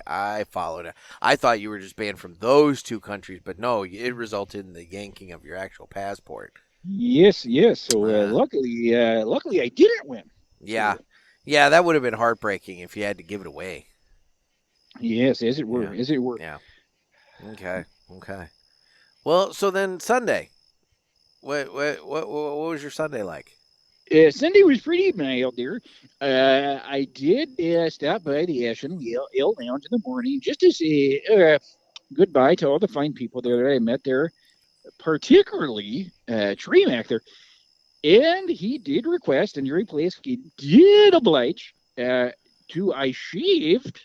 I followed it. I thought you were just banned from those two countries, but no, it resulted in the yanking of your actual passport. Yes. So luckily I didn't win. Yeah, that would have been heartbreaking if you had to give it away. Yes, as it were. Yeah. Okay. Well, so then Sunday, what was your Sunday like? Sunday was pretty mild there. I did stop by the Ashen Ale Lounge in the morning just to say goodbye to all the fine people there that I met there, particularly Tremac there. And he did request, and Jerry Pulaski did oblige, I shaved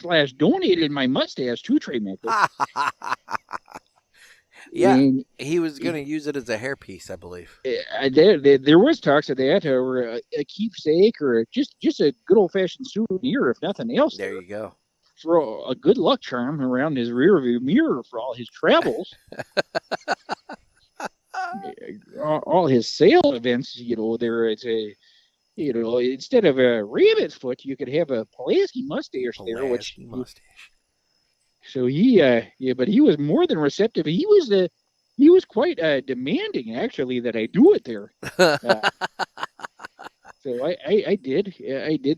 / donated my mustache to Tremac. Yeah, and he was going to use it as a hairpiece, I believe. There was talks of that, or a keepsake, or just a good old-fashioned souvenir, if nothing else. There you go. For a good luck charm around his rearview mirror for all his travels. All his sale events, there it's a, instead of a rabbit's foot, you could have a Pulaski mustache there, which mustache. So but he was more than receptive. He was quite demanding, actually, that I do it there. So I did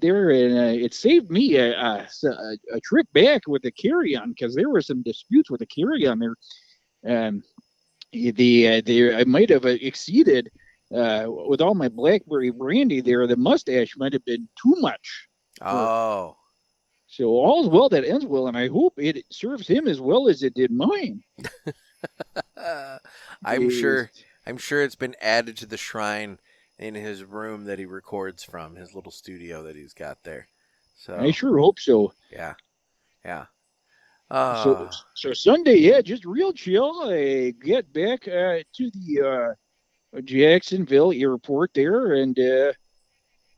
there, and it saved me a trip back with the carry-on, because there were some disputes with the carry-on there. I might have exceeded with all my blackberry brandy there. The mustache might have been too much. Oh. So all's well that ends well, and I hope it serves him as well as it did mine. I'm sure it's been added to the shrine in his room that he records from, his little studio that he's got there. So I sure hope so. Yeah. So Sunday, just real chill. I get back to the Jacksonville airport there, and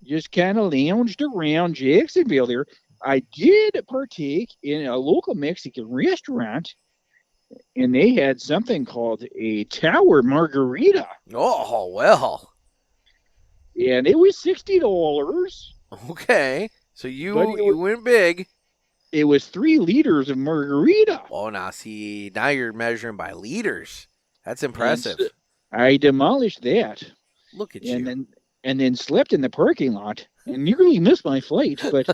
just kind of lounged around Jacksonville there. I did partake in a local Mexican restaurant, and they had something called a tower margarita, Oh, well. and it was $60, Okay. So but you went big. it was 3 liters of margarita. Oh, now you're measuring by liters. That's impressive. And I demolished that, Look at and you. then slept in the parking lot and nearly missed my flight. But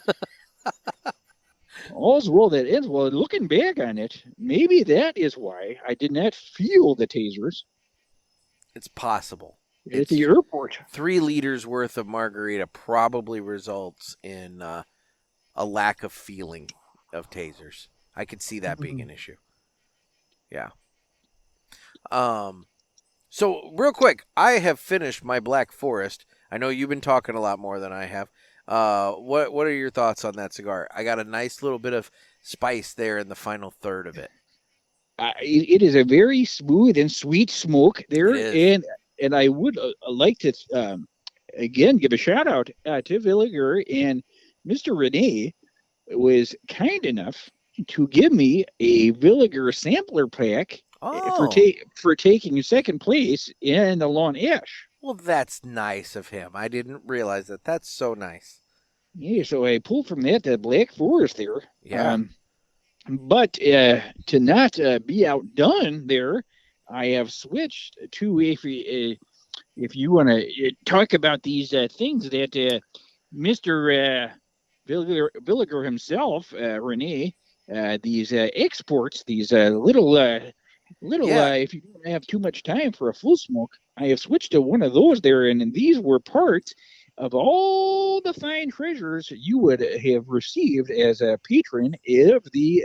all's well that ends well. Looking back on it, maybe that is why I did not feel the tasers It's possible. at the airport. 3 liters worth of margarita probably results in a lack of feeling of tasers. I could see that being an issue. Yeah. So real quick, I have finished my Black Forest. I know you've been talking a lot more than I have. What are your thoughts on that cigar? I got a nice little bit of spice there in the final third of it. It is a very smooth and sweet smoke there, It is. and I would like to again give a shout out to Villiger, and Mr. Rene was kind enough to give me a Villiger sampler pack for taking second place in the Lawn Ash. Well, that's nice of him. I didn't realize that. That's so nice. Yeah, so I pulled from that the Black Forest there. Yeah. But to not be outdone there, I have switched to if you want to talk about these things that Mr. Villiger himself, Rene, these exports, these little if you don't have too much time for a full smoke, I have switched to one of those there, and these were parts of all the fine treasures you would have received as a patron of the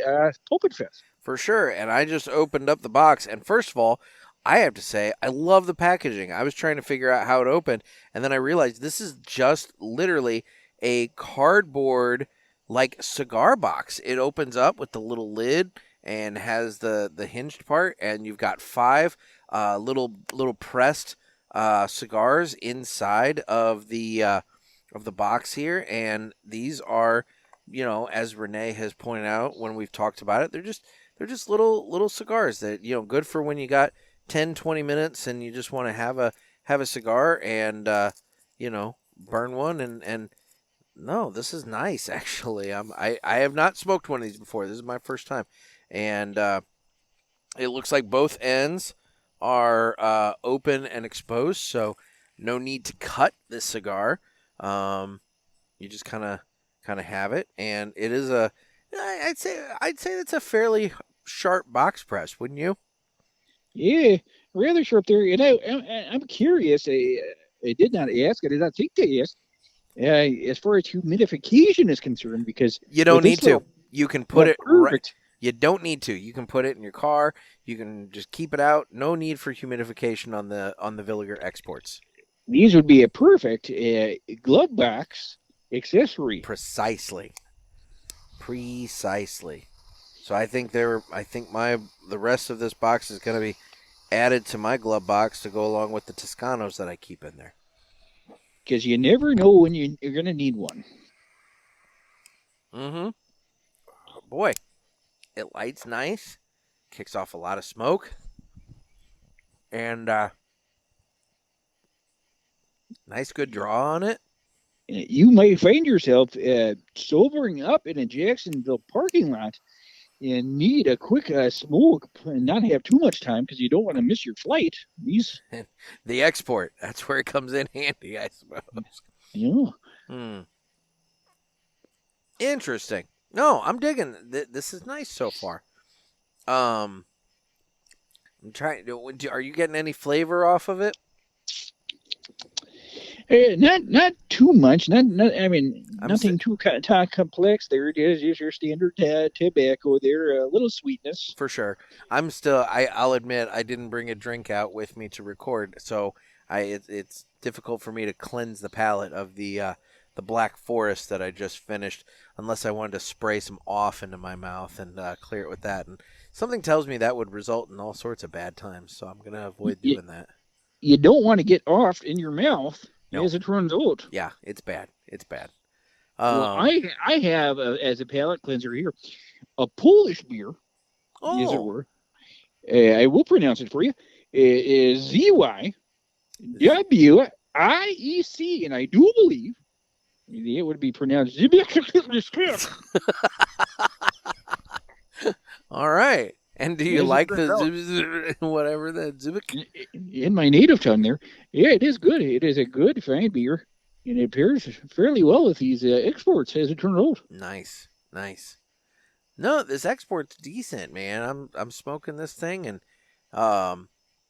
PulpitFest. For sure. And I just opened up the box, and first of all, I have to say, I love the packaging. I was trying to figure out how it opened, and then I realized this is just literally a cardboard like cigar box. It opens up with the little lid and has the hinged part, and you've got 5 little pressed cigars inside of the box here, and these are, as Renee has pointed out when we've talked about it, they're just little cigars that, good for when you got 10-20 minutes and you just want to have a cigar and burn one, and no, this is nice actually. I have not smoked one of these before. This is my first time. And it looks like both ends are open and exposed, so no need to cut this cigar. You just kind of have it, and it is I'd say it's a fairly sharp box press, wouldn't you? Yeah, rather sharp there. And I'm curious. I did not ask. I did not think to ask. As far as humidification is concerned, because You don't need to. You can put it right. perfect. You don't need to. You can put it in your car. You can just keep it out. No need for humidification on the Villiger exports. These would be a perfect glove box accessory. Precisely. So I think the rest of this box is going to be added to my glove box to go along with the Toscanos that I keep in there. Because you never know when you're going to need one. Mm-hmm. Oh, boy, it lights nice, kicks off a lot of smoke, and nice good draw on it. You might find yourself sobering up in a Jacksonville parking lot and need a quick smoke and not have too much time because you don't want to miss your flight. The export, that's where it comes in handy, I suppose. Yeah. Interesting. No, I'm digging. This is nice so far. I'm trying. Are you getting any flavor off of it? Not too much. I mean, nothing too complex. There it is. Is your standard tobacco. There, a little sweetness for sure. I'll admit I didn't bring a drink out with me to record, so it's difficult for me to cleanse the palate of the Black Forest that I just finished, unless I wanted to spray some off into my mouth and clear it with that. And something tells me that would result in all sorts of bad times, so I'm gonna avoid doing that. You don't want to get off in your mouth. No. As it turns out. Yeah, it's bad. Well, I have as a palate cleanser here a Polish beer, as it were. I will pronounce it for you. It is ZYWIEC, and I do believe it would be pronounced. All right. And do you like the whatever that Zubik? In my native tongue there? Yeah, it is good. It is a good, fine beer, and it pairs fairly well with these exports, as it turned out. Nice. No, this export's decent, man. I'm smoking this thing, and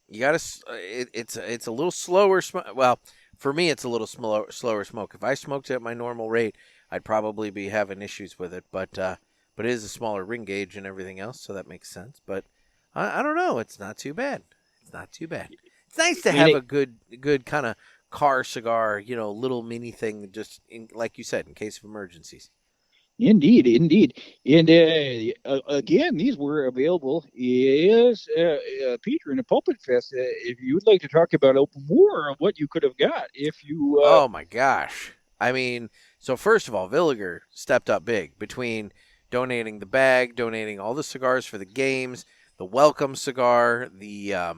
you gotta. It's a little slower. Well, for me, it's a little slower smoke. If I smoked it at my normal rate, I'd probably be having issues with it. But it is a smaller ring gauge and everything else, so that makes sense. But I don't know. It's not too bad. It's nice to have a good kind of car cigar, little mini thing, just like you said, in case of emergencies. Indeed. And again, these were available as a patron at PulpitFest. If you would like to talk about more of what you could have got if you... Oh, my gosh. I mean, so first of all, Villiger stepped up big between donating the bag, donating all the cigars for the games, the welcome cigar, the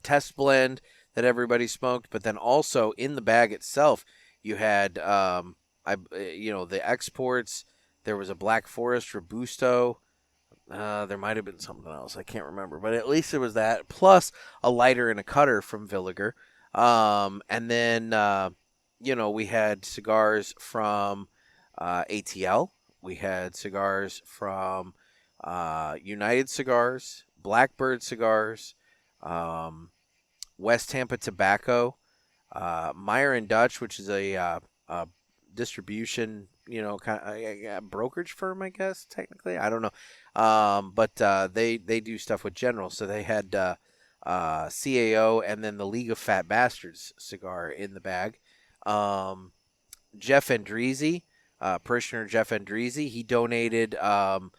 test blend that everybody smoked, but then also in the bag itself, you had... the exports. There was a Black Forest robusto. There might have been something else. I can't remember, but at least it was that. Plus a lighter and a cutter from Villiger. And then we had cigars from ATL. We had cigars from United Cigars, Blackbird Cigars, West Tampa Tobacco, Meyer and Dutch, which is a distribution, kind of brokerage firm, I guess, technically. I don't know. But they do stuff with General. So they had CAO and then the League of Fat Bastards cigar in the bag. Jeff Andreezy, parishioner Jeff Andreezy, he donated some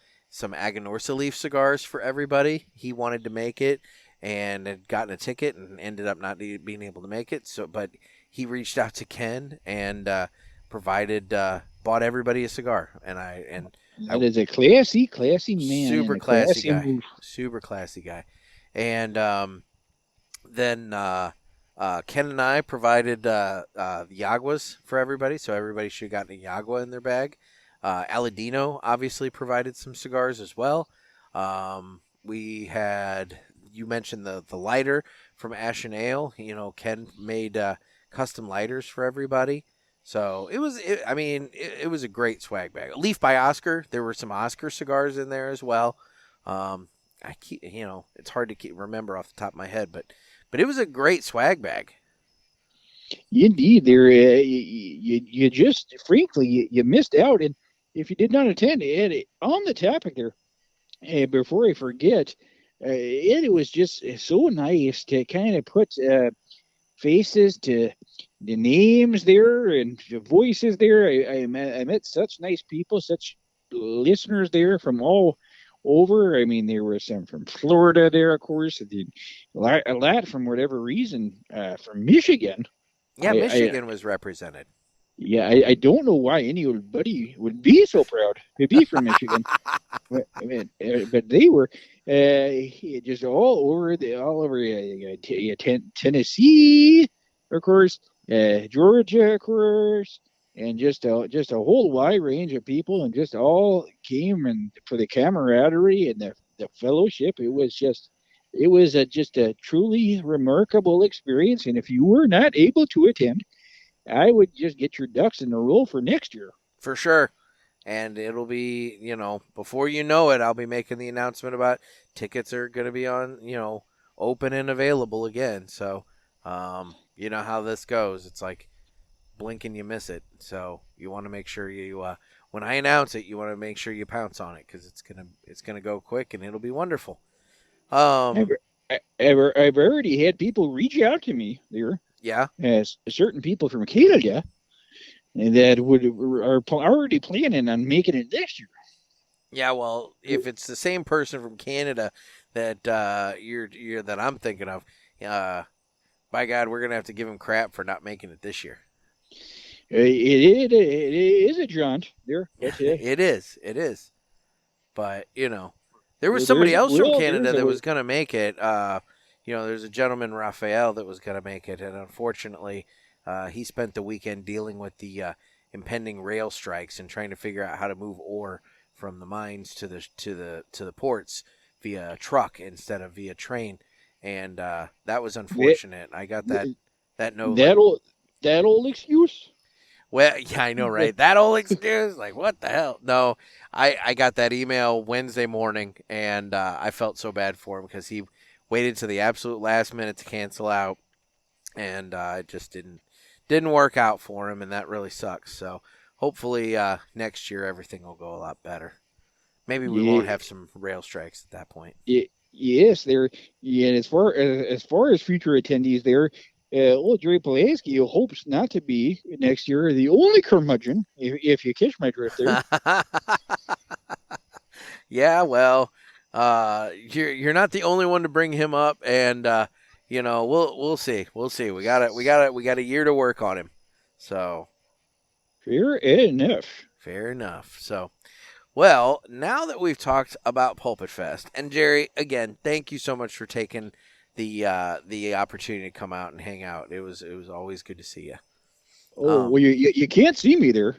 Aganorsa leaf cigars for everybody. He wanted to make it and had gotten a ticket and ended up not being able to make it. But he reached out to Ken and bought everybody a cigar, and that is a classy man, super classy guy, and then Ken and I provided the Yaguas for everybody, so everybody should have gotten a Yagua in their bag. Aladino obviously provided some cigars as well. We had, you mentioned the lighter from Ash and Ale. Ken made custom lighters for everybody. So it was a great swag bag. Leaf by Oscar. There were some Oscar cigars in there as well. It's hard to remember off the top of my head, but it was a great swag bag. Indeed, there you just frankly you missed out, and if you did not attend, Ed, on the topic there, before I forget, it was just so nice to kind of put faces to the names there and the voices there. I met such nice people, such listeners there from all over. I mean, there were some from Florida there, of course, a lot from whatever reason from Michigan. Yeah, Michigan was represented. Yeah, I don't know why anybody would be so proud to be from Michigan, but they were just all over Tennessee, of course, Georgia, of course, and just a whole wide range of people, and just all came and for the camaraderie and the fellowship. It was just a truly remarkable experience, and if you were not able to attend, I would just get your ducks in a row for next year. For sure. And it'll be, before you know it, I'll be making the announcement about tickets are going to be on, open and available again. So, you know how this goes. It's like blink and you miss it. So you want to make sure you, when I announce it, you want to make sure you pounce on it because it's gonna go quick and it'll be wonderful. I've already had people reach out to me there. Yeah. As certain people from Canada that are already planning on making it next year. Yeah, well, if it's the same person from Canada that you're that I'm thinking of, by God, we're gonna have to give him crap for not making it this year. It is a jaunt there, but It is. It is. But, there was Well, somebody there's else from well, Canada there's that a was going to make it. There's a gentleman, Raphael, that was going to make it. And unfortunately, he spent the weekend dealing with the impending rail strikes and trying to figure out how to move ore from the mines to the ports via truck instead of via train. And that was unfortunate. I got that note. that old excuse. Well, yeah, I know, right? That old excuse, like, what the hell? No, I got that email Wednesday morning, and I felt so bad for him because he waited to the absolute last minute to cancel out, and it just didn't work out for him, and that really sucks. So hopefully next year everything will go a lot better. Maybe we won't have some rail strikes at that point. Yes, there. Yeah, and as far as future attendees, there, old Jerry Pulaski hopes not to be next year the only curmudgeon, if you catch my drift there. Yeah, well, you're not the only one to bring him up, and we'll see. We'll see. We got a year to work on him. So Fair enough. fair enough. So. Well, now that we've talked about PulpitFest, and Jerry, again, thank you so much for taking the opportunity to come out and hang out. It was always good to see you. Oh, well, you can't see me there.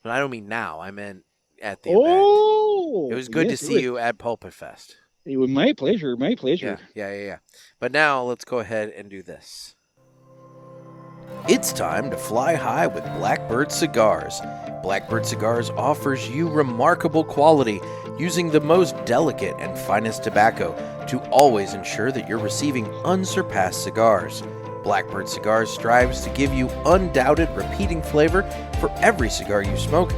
But I don't mean now. I meant at the event. It was good to see you at PulpitFest. It was my pleasure. My pleasure. Yeah. But now let's go ahead and do this. It's time to fly high with Blackbird Cigars. Blackbird Cigars offers you remarkable quality using the most delicate and finest tobacco to always ensure that you're receiving unsurpassed cigars. Blackbird Cigars strives to give you undoubted repeating flavor for every cigar you smoke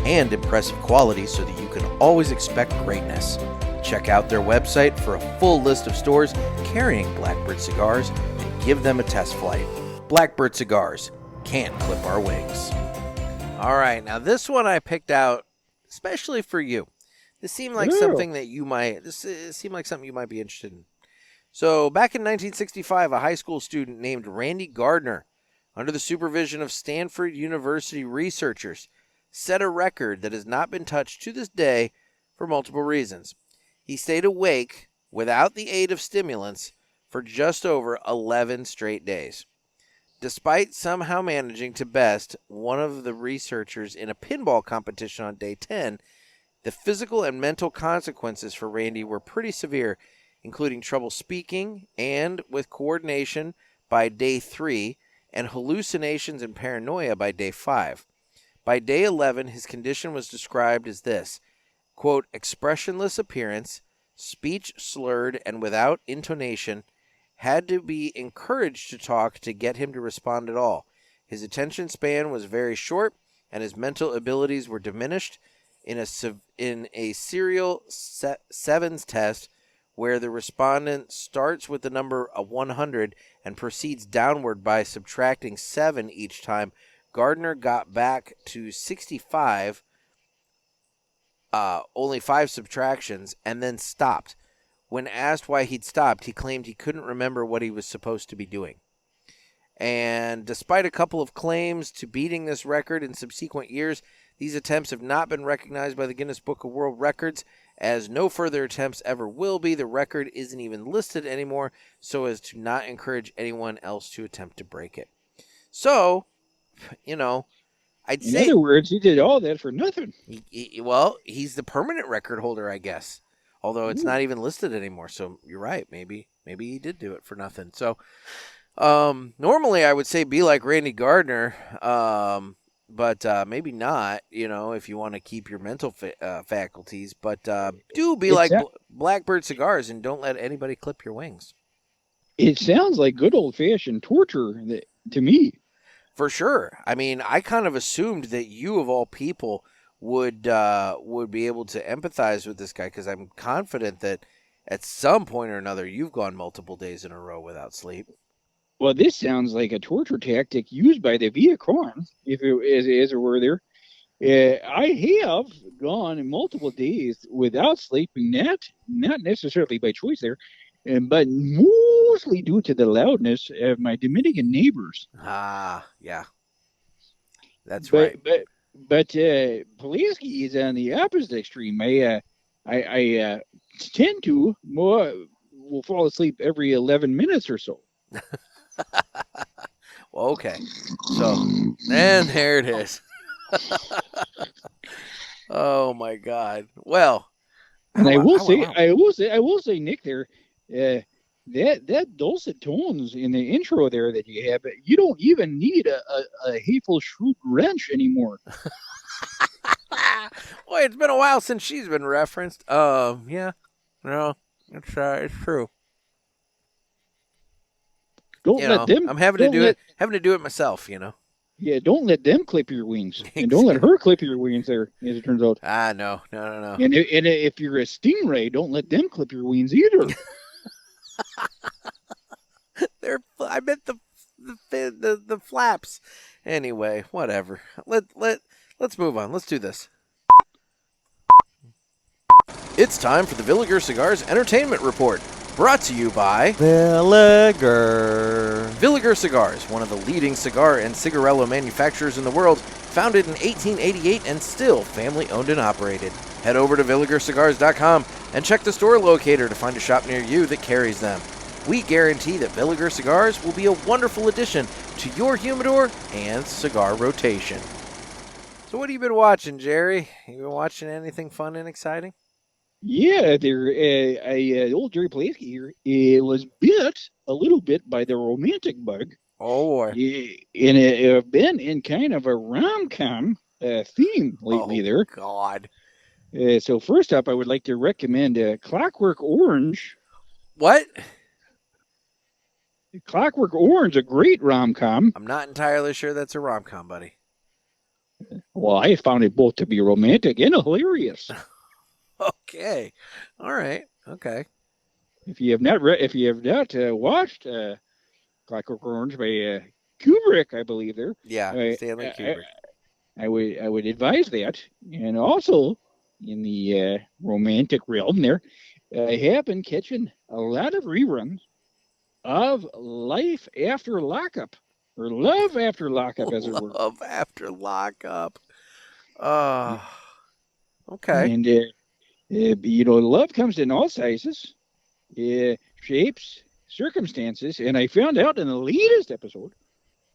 and impressive quality so that you can always expect greatness. Check out their website for a full list of stores carrying Blackbird Cigars and give them a test flight. Blackbird Cigars, can't clip our wings. All right, now this one I picked out especially for you. This seemed like something that you might. This seemed like something you might be interested in. So, back in 1965, a high school student named Randy Gardner, under the supervision of Stanford University researchers, set a record that has not been touched to this day for multiple reasons. He stayed awake without the aid of stimulants for just over 11 straight days. Despite somehow managing to best one of the researchers in a pinball competition on day 10, the physical and mental consequences for Randy were pretty severe, including trouble speaking and with coordination by day 3 and hallucinations and paranoia by day 5. By day 11, his condition was described as this, quote, expressionless appearance, speech slurred and without intonation, had to be encouraged to talk to get him to respond at all. His attention span was very short, and his mental abilities were diminished in a serial sevens test where the respondent starts with the number of 100 and proceeds downward by subtracting 7 each time. Gardner got back to 65, only 5 subtractions, and then stopped. When asked why he'd stopped, he claimed he couldn't remember what he was supposed to be doing. And despite a couple of claims to beating this record in subsequent years, these attempts have not been recognized by the Guinness Book of World Records, as no further attempts ever will be. The record isn't even listed anymore, so as to not encourage anyone else to attempt to break it. So, I'd say... In other words, he did all that for nothing. Well, he's the permanent record holder, I guess. Although it's not even listed anymore, so you're right. Maybe he did do it for nothing. So normally I would say be like Randy Gardner, but maybe not. If you want to keep your mental faculties, but do be like Blackbird Cigars and don't let anybody clip your wings. It sounds like good old-fashioned torture to me. For sure. I mean, I kind of assumed that you, of all people, would be able to empathize with this guy, because I'm confident that at some point or another you've gone multiple days in a row without sleep. Well, this sounds like a torture tactic used by the Viet Cong, if it, as it were there. I have gone multiple days without sleeping, not necessarily by choice there, but mostly due to the loudness of my Dominican neighbors. Ah, yeah. That's but, right. But Pulaski is on the opposite extreme. I tend to will fall asleep every 11 minutes or so. Well, okay. So, and there it is. Oh my God. Well, And I will wow. say, Nick, there, that dulcet tones in the intro there that you have, you don't even need a hateful shrewd wrench anymore. Boy, it's been a while since she's been referenced. Yeah, no, it's true. Don't let them. I'm having Don't let. having to do it myself. Yeah, don't let them clip your wings, and don't let her clip your wings. There, as it turns out. No. And if you're a stingray, don't let them clip your wings either. I meant the flaps. Anyway, whatever. Let's move on. Let's do this. It's time for the Villiger Cigars Entertainment Report, brought to you by Villiger. Villiger Cigars, one of the leading cigar and cigarello manufacturers in the world, founded in 1888 and still family-owned and operated. Head over to VilligerCigars.com and check the store locator to find a shop near you that carries them. We guarantee that Villiger Cigars will be a wonderful addition to your humidor and cigar rotation. So what have you been watching, Jerry? You been watching anything fun and exciting? Yeah, there. Old Jerry Pulaski here was bit a little bit by the romantic bug. Oh boy! And it been in kind of a rom-com theme lately. There. God. So first up, I would like to recommend Clockwork Orange. What? Clockwork Orange, a great rom-com. I'm not entirely sure that's a rom-com, buddy. Well, I found it both to be romantic and hilarious. Okay, all right, okay. If you have not watched Clockwork Orange by Kubrick, I believe there. Yeah, Stanley Kubrick. I would advise that, and also in the romantic realm there, I have been catching a lot of reruns of Life After Lockup, or Love After Lockup, as it were. Love After Lockup. Okay. And love comes in all sizes, shapes, circumstances, and I found out in the latest episode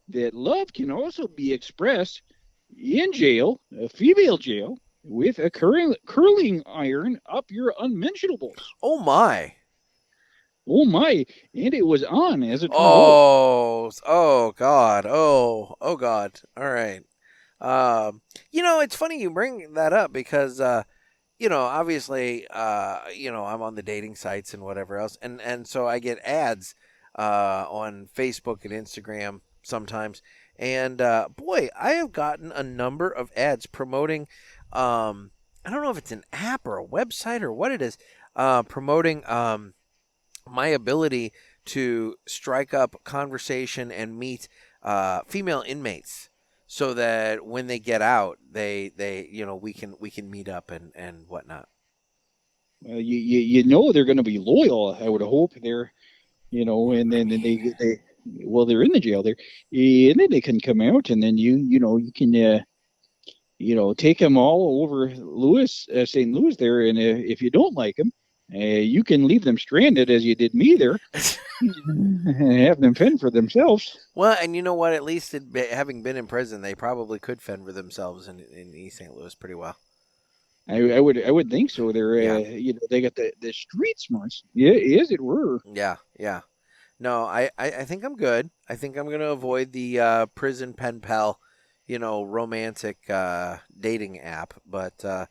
that love can also be expressed in jail, a female jail, with a curling iron up your unmentionables. Oh my! Oh my! And it was on as it turned out. Oh God! Oh God! All right. It's funny you bring that up because obviously, I'm on the dating sites and whatever else, and so I get ads on Facebook and Instagram sometimes, and boy, I have gotten a number of ads promoting. I don't know if it's an app or a website or what it is, promoting my ability to strike up conversation and meet female inmates, so that when they get out, they we can meet up and whatnot. They're going to be loyal. I would hope they're, and then they're in the jail there, and then they can come out, and then you can take them all over St. Louis there, and if you don't like them, you can leave them stranded as you did me there, and have them fend for themselves. Well, and you know what? At least having been in prison, they probably could fend for themselves in East St. Louis pretty well. I would think so. They're they got the street smarts, as it were. Yeah. No, I think I'm good. I think I'm going to avoid the prison pen pal, romantic dating app. But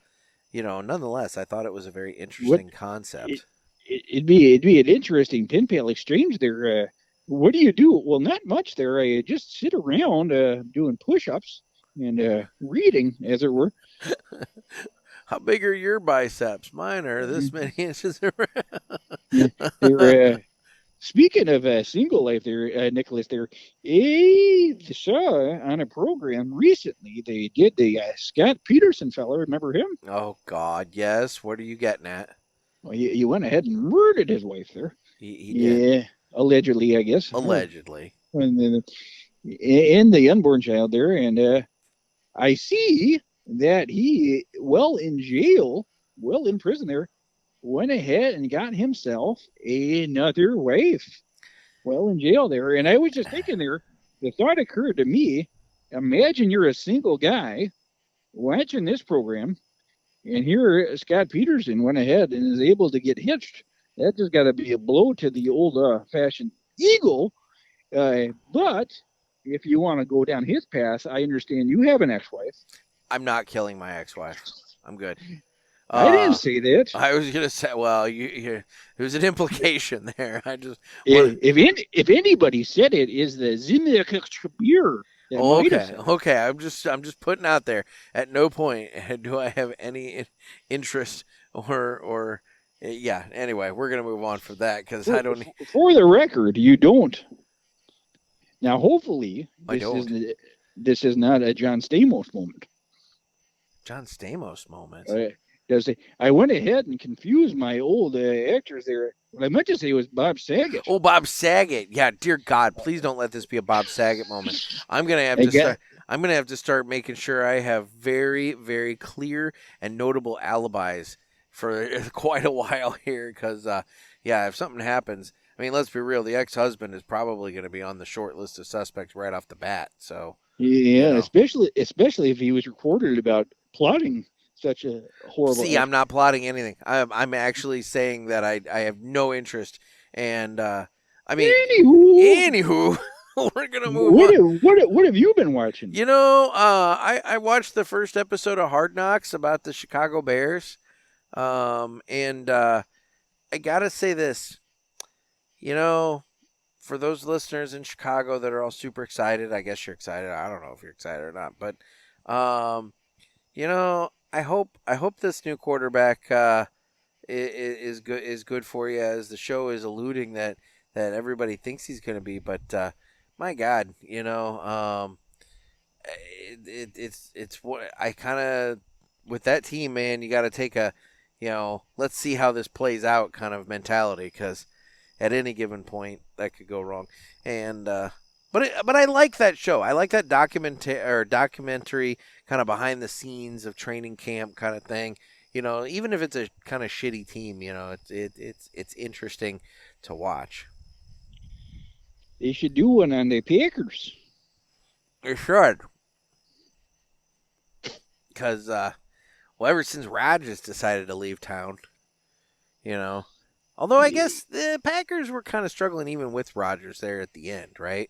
nonetheless, I thought it was a very interesting concept. It'd be an interesting pen pal exchange there. What do you do? Well, not much there. I just sit around doing push-ups and reading, as it were. How big are your biceps? Mine are this many inches Speaking of single life there, Nicholas, there, I saw on a program recently, they did the Scott Peterson fella. Remember him? Oh, God, yes. What are you getting at? Well, he went ahead and murdered his wife there. He did. Yeah, allegedly, I guess. Allegedly. And the unborn child there, and I see that he, well in jail, well in prison there, went ahead and got himself another wife. Well in jail there. And I was just thinking there, the thought occurred to me, imagine you're a single guy watching this program, and here Scott Peterson went ahead and is able to get hitched. That just got to be a blow to the old fashioned ego. But if you want to go down his path, I understand you have an ex-wife. I'm not killing my ex-wife. I'm good. I didn't say that. I was gonna say, well, there's an implication there. I just if anybody said it, is the Zimmer beer. Okay. I'm just putting out there. At no point do I have any interest or yeah. Anyway, we're gonna move on from that because I don't. For the record, you don't. Now, hopefully, this is not a John Stamos moment. John Stamos moment. I went ahead and confused my old actors there. What I meant to say was Bob Saget. Oh, Bob Saget. Yeah, dear God, please don't let this be a Bob Saget moment. I'm gonna have to start making sure I have very, very clear and notable alibis for quite a while here. Because if something happens, I mean, let's be real. The ex-husband is probably going to be on the short list of suspects right off the bat. So especially if he was recorded about plotting such a horrible. See, I'm not plotting anything. I'm actually saying that I have no interest. And I mean, anywho, we're gonna move on. What have you been watching? You know, I watched the first episode of Hard Knocks about the Chicago Bears, and I gotta say this. You know, for those listeners in Chicago that are all super excited, I guess you're excited. I don't know if you're excited or not, but you know, I hope this new quarterback is good for you, as the show is alluding that everybody thinks he's going to be. But my God, you know, it's what I kind of, with that team, man, you got to take a, you know, let's see how this plays out kind of mentality, because at any given point that could go wrong. And but I like that show. I like that documentary kind of behind the scenes of training camp kind of thing. You know, even if it's a kind of shitty team, you know, it's interesting to watch. They should do one on the Packers. They should. Because, ever since Rodgers decided to leave town, you know. Although I guess the Packers were kind of struggling even with Rodgers there at the end, right?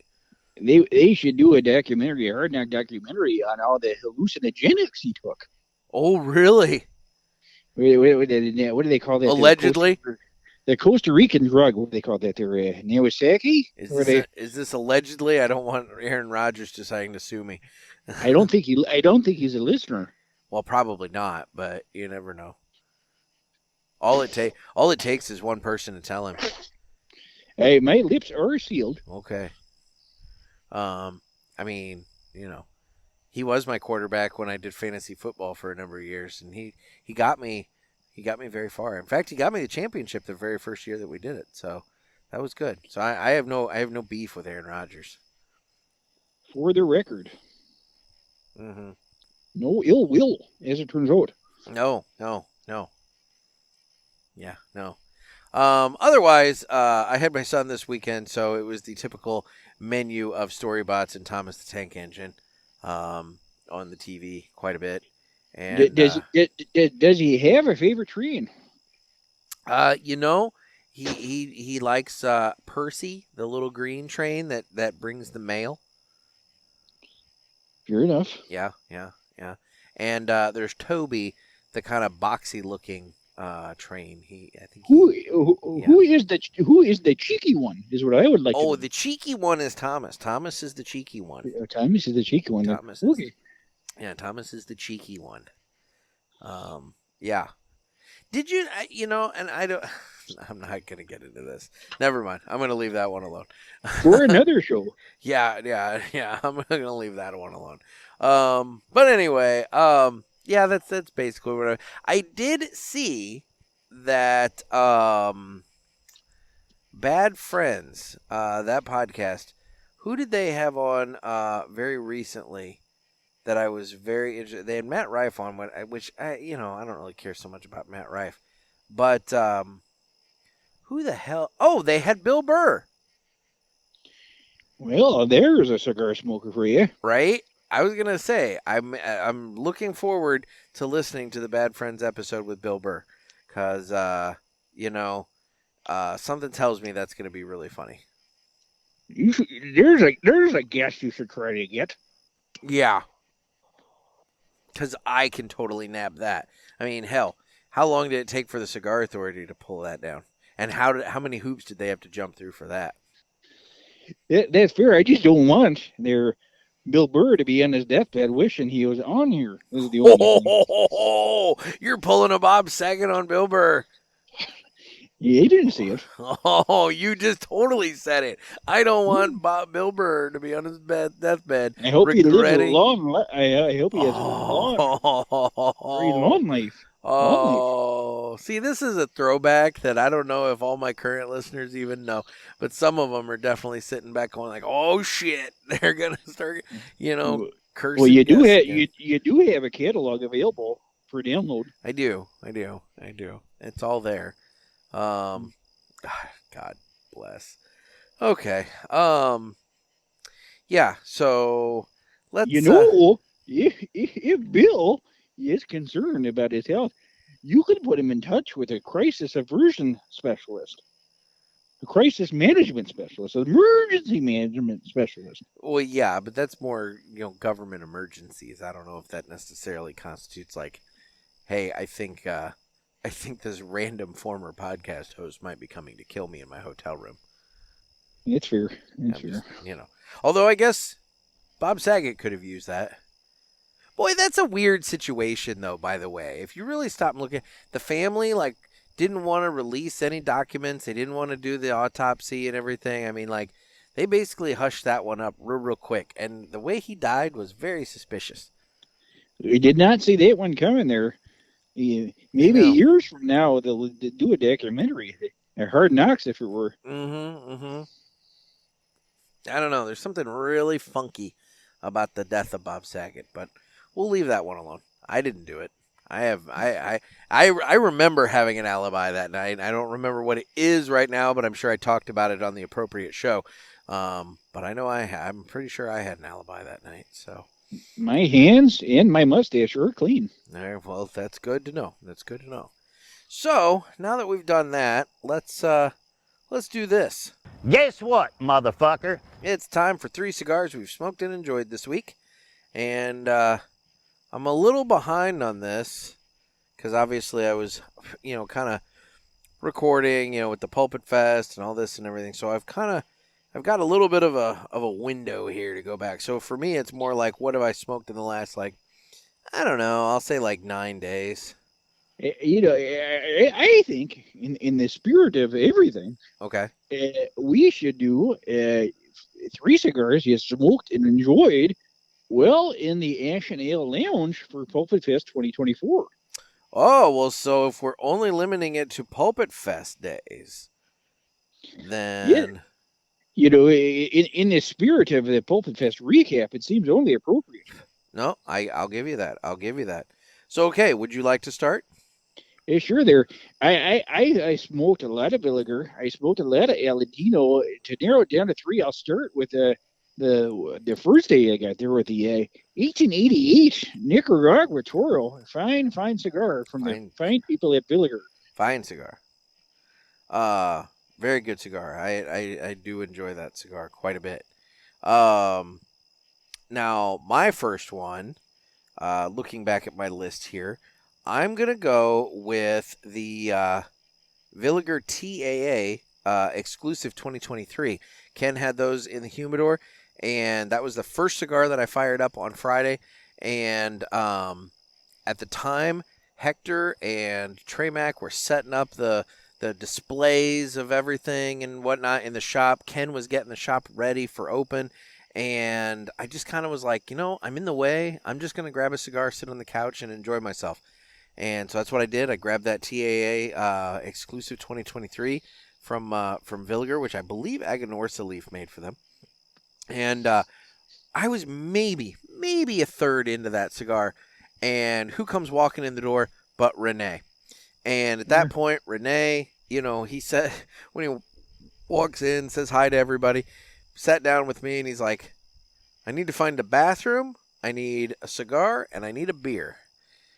They should do a documentary, a Hard Knock documentary, on all the hallucinogenics he took. Oh, really? What do they call that? Allegedly? The Costa Rican drug, what do they call that? Their Nawasaki? Is this allegedly? I don't want Aaron Rodgers deciding to sue me. I don't think he's a listener. Well, probably not, but you never know. All it takes is one person to tell him. Hey, my lips are sealed. Okay. I mean, you know, he was my quarterback when I did fantasy football for a number of years, and he got me very far. In fact, he got me the championship the very first year that we did it. So that was good. So I have no beef with Aaron Rodgers. For the record. Mm-hmm. No ill will, as it turns out. No. Yeah, no. Otherwise, I had my son this weekend, so it was the typical menu of Storybots and Thomas the Tank Engine on the TV quite a bit. And does he have a favorite train? You know, he likes Percy, the little green train that brings the mail. Fair enough. Yeah. And there's Toby, the kind of boxy looking train. Who is the cheeky one? Is what I would like. Oh, the cheeky one is Thomas. Thomas is the cheeky one. Thomas is the cheeky one. Thomas is the cheeky one. Yeah. Did you? You know, and I don't. I'm not gonna get into this. Never mind. I'm gonna leave that one alone. For another show. Yeah. I'm gonna leave that one alone. But anyway, yeah, that's basically what I did see that Bad Friends, that podcast. Who did they have on very recently? that I was very interested. They had Matt Rife on, which I don't really care so much about Matt Rife, but who the hell? Oh, they had Bill Burr. Well, there's a cigar smoker for you. Right? I was gonna say I'm looking forward to listening to the Bad Friends episode with Bill Burr, because something tells me that's gonna be really funny. There's a guest you should try to get. Yeah, because I can totally nab that. I mean, hell, how long did it take for the Cigar Authority to pull that down? And how many hoops did they have to jump through for that? That's fair. I just don't want Bill Burr to be on his deathbed wishing he was on here. This is the only thing. You're pulling a Bob Saget on Bill Burr. Yeah, he didn't see it. Oh, you just totally said it. I don't want Bill Burr to be on his deathbed. I hope he lives a long. I hope he has a very long life. Oh, see, this is a throwback that I don't know if all my current listeners even know, but some of them are definitely sitting back going like, "Oh shit, they're gonna start, cursing." Well, you do have a catalog available for download. I do. It's all there. God bless. Okay. Yeah. So let's. If Bill is concerned about his health, you could put him in touch with a crisis aversion specialist, a crisis management specialist, an emergency management specialist. Well, yeah, but that's more, government emergencies. I don't know if that necessarily constitutes like, hey, I think this random former podcast host might be coming to kill me in my hotel room. It's fair. It's fair. Although I guess Bob Saget could have used that. Boy, that's a weird situation, though, by the way. If you really stop and look at the family, didn't want to release any documents. They didn't want to do the autopsy and everything. I mean, they basically hushed that one up real quick. And the way he died was very suspicious. We did not see that one coming there. Maybe years from now, they'll do a documentary. A Hard Knocks, if it were. I don't know. There's something really funky about the death of Bob Saget, but we'll leave that one alone. I didn't do it. I remember having an alibi that night. I don't remember what it is right now, but I'm sure I talked about it on the appropriate show. But I know I'm pretty sure I had an alibi that night. So my hands and my mustache are clean. Well, that's good to know. So now that we've done that, let's do this. Guess what, motherfucker? It's time for 3 cigars we've smoked and enjoyed this week. And I'm a little behind on this because obviously I was, kind of recording, with the PulpitFest and all this and everything. So I've got a little bit of a window here to go back. So for me, it's more like, what have I smoked in the last, I don't know, I'll say 9 days. I think in the spirit of everything, okay, we should do 3 cigars you smoked and enjoyed in the Action Ale Lounge for PulpitFest 2024. Oh, well, so if we're only limiting it to PulpitFest days, then... Yeah. In the spirit of the PulpitFest recap, it seems only appropriate. No, I'll give you that. So, okay, would you like to start? Yeah, sure. There, I smoked a lot of Villiger. I smoked a lot of Aladino. To narrow it down to 3, I'll start with the first day I got there with the 1888 Nicaragua Toro. Fine cigar from the fine people at Villiger. Fine cigar. Very good cigar. I do enjoy that cigar quite a bit. Now, my first one, looking back at my list here, I'm going to go with the Villiger TAA exclusive 2023. Ken had those in the humidor, and that was the first cigar that I fired up on Friday. And at the time, Hector and Trey Mac were setting up the displays of everything and whatnot in the shop. Ken was getting the shop ready for open. And I just kind of was like, I'm in the way. I'm just going to grab a cigar, sit on the couch, and enjoy myself. And so that's what I did. I grabbed that TAA exclusive 2023 from Villiger, which I believe Aganorsa Leaf made for them. And I was maybe a third into that cigar, and who comes walking in the door but Renee? And at that point, Renee, he said, when he walks in, says hi to everybody, sat down with me, and he's like, I need to find a bathroom, I need a cigar, and I need a beer.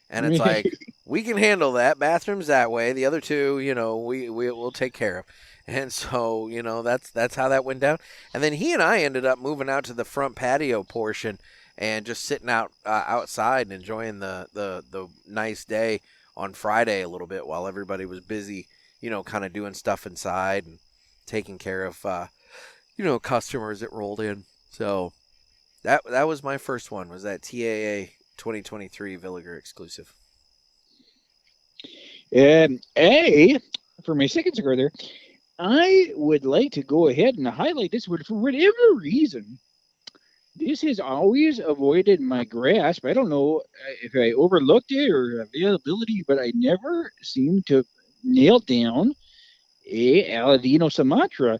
And it's like, we can handle that. Bathroom's that way. The other two, we'll take care of. And so, that's how that went down. And then he and I ended up moving out to the front patio portion and just sitting out outside and enjoying the nice day on Friday a little bit while everybody was busy, kind of doing stuff inside and taking care of, customers that rolled in. So that was my first one, was that TAA 2023 Villiger exclusive. For my second cigar there, I would like to go ahead and highlight this one for whatever reason. This has always avoided my grasp. I don't know if I overlooked it or availability, but I never seem to nail down a Aladino Sumatra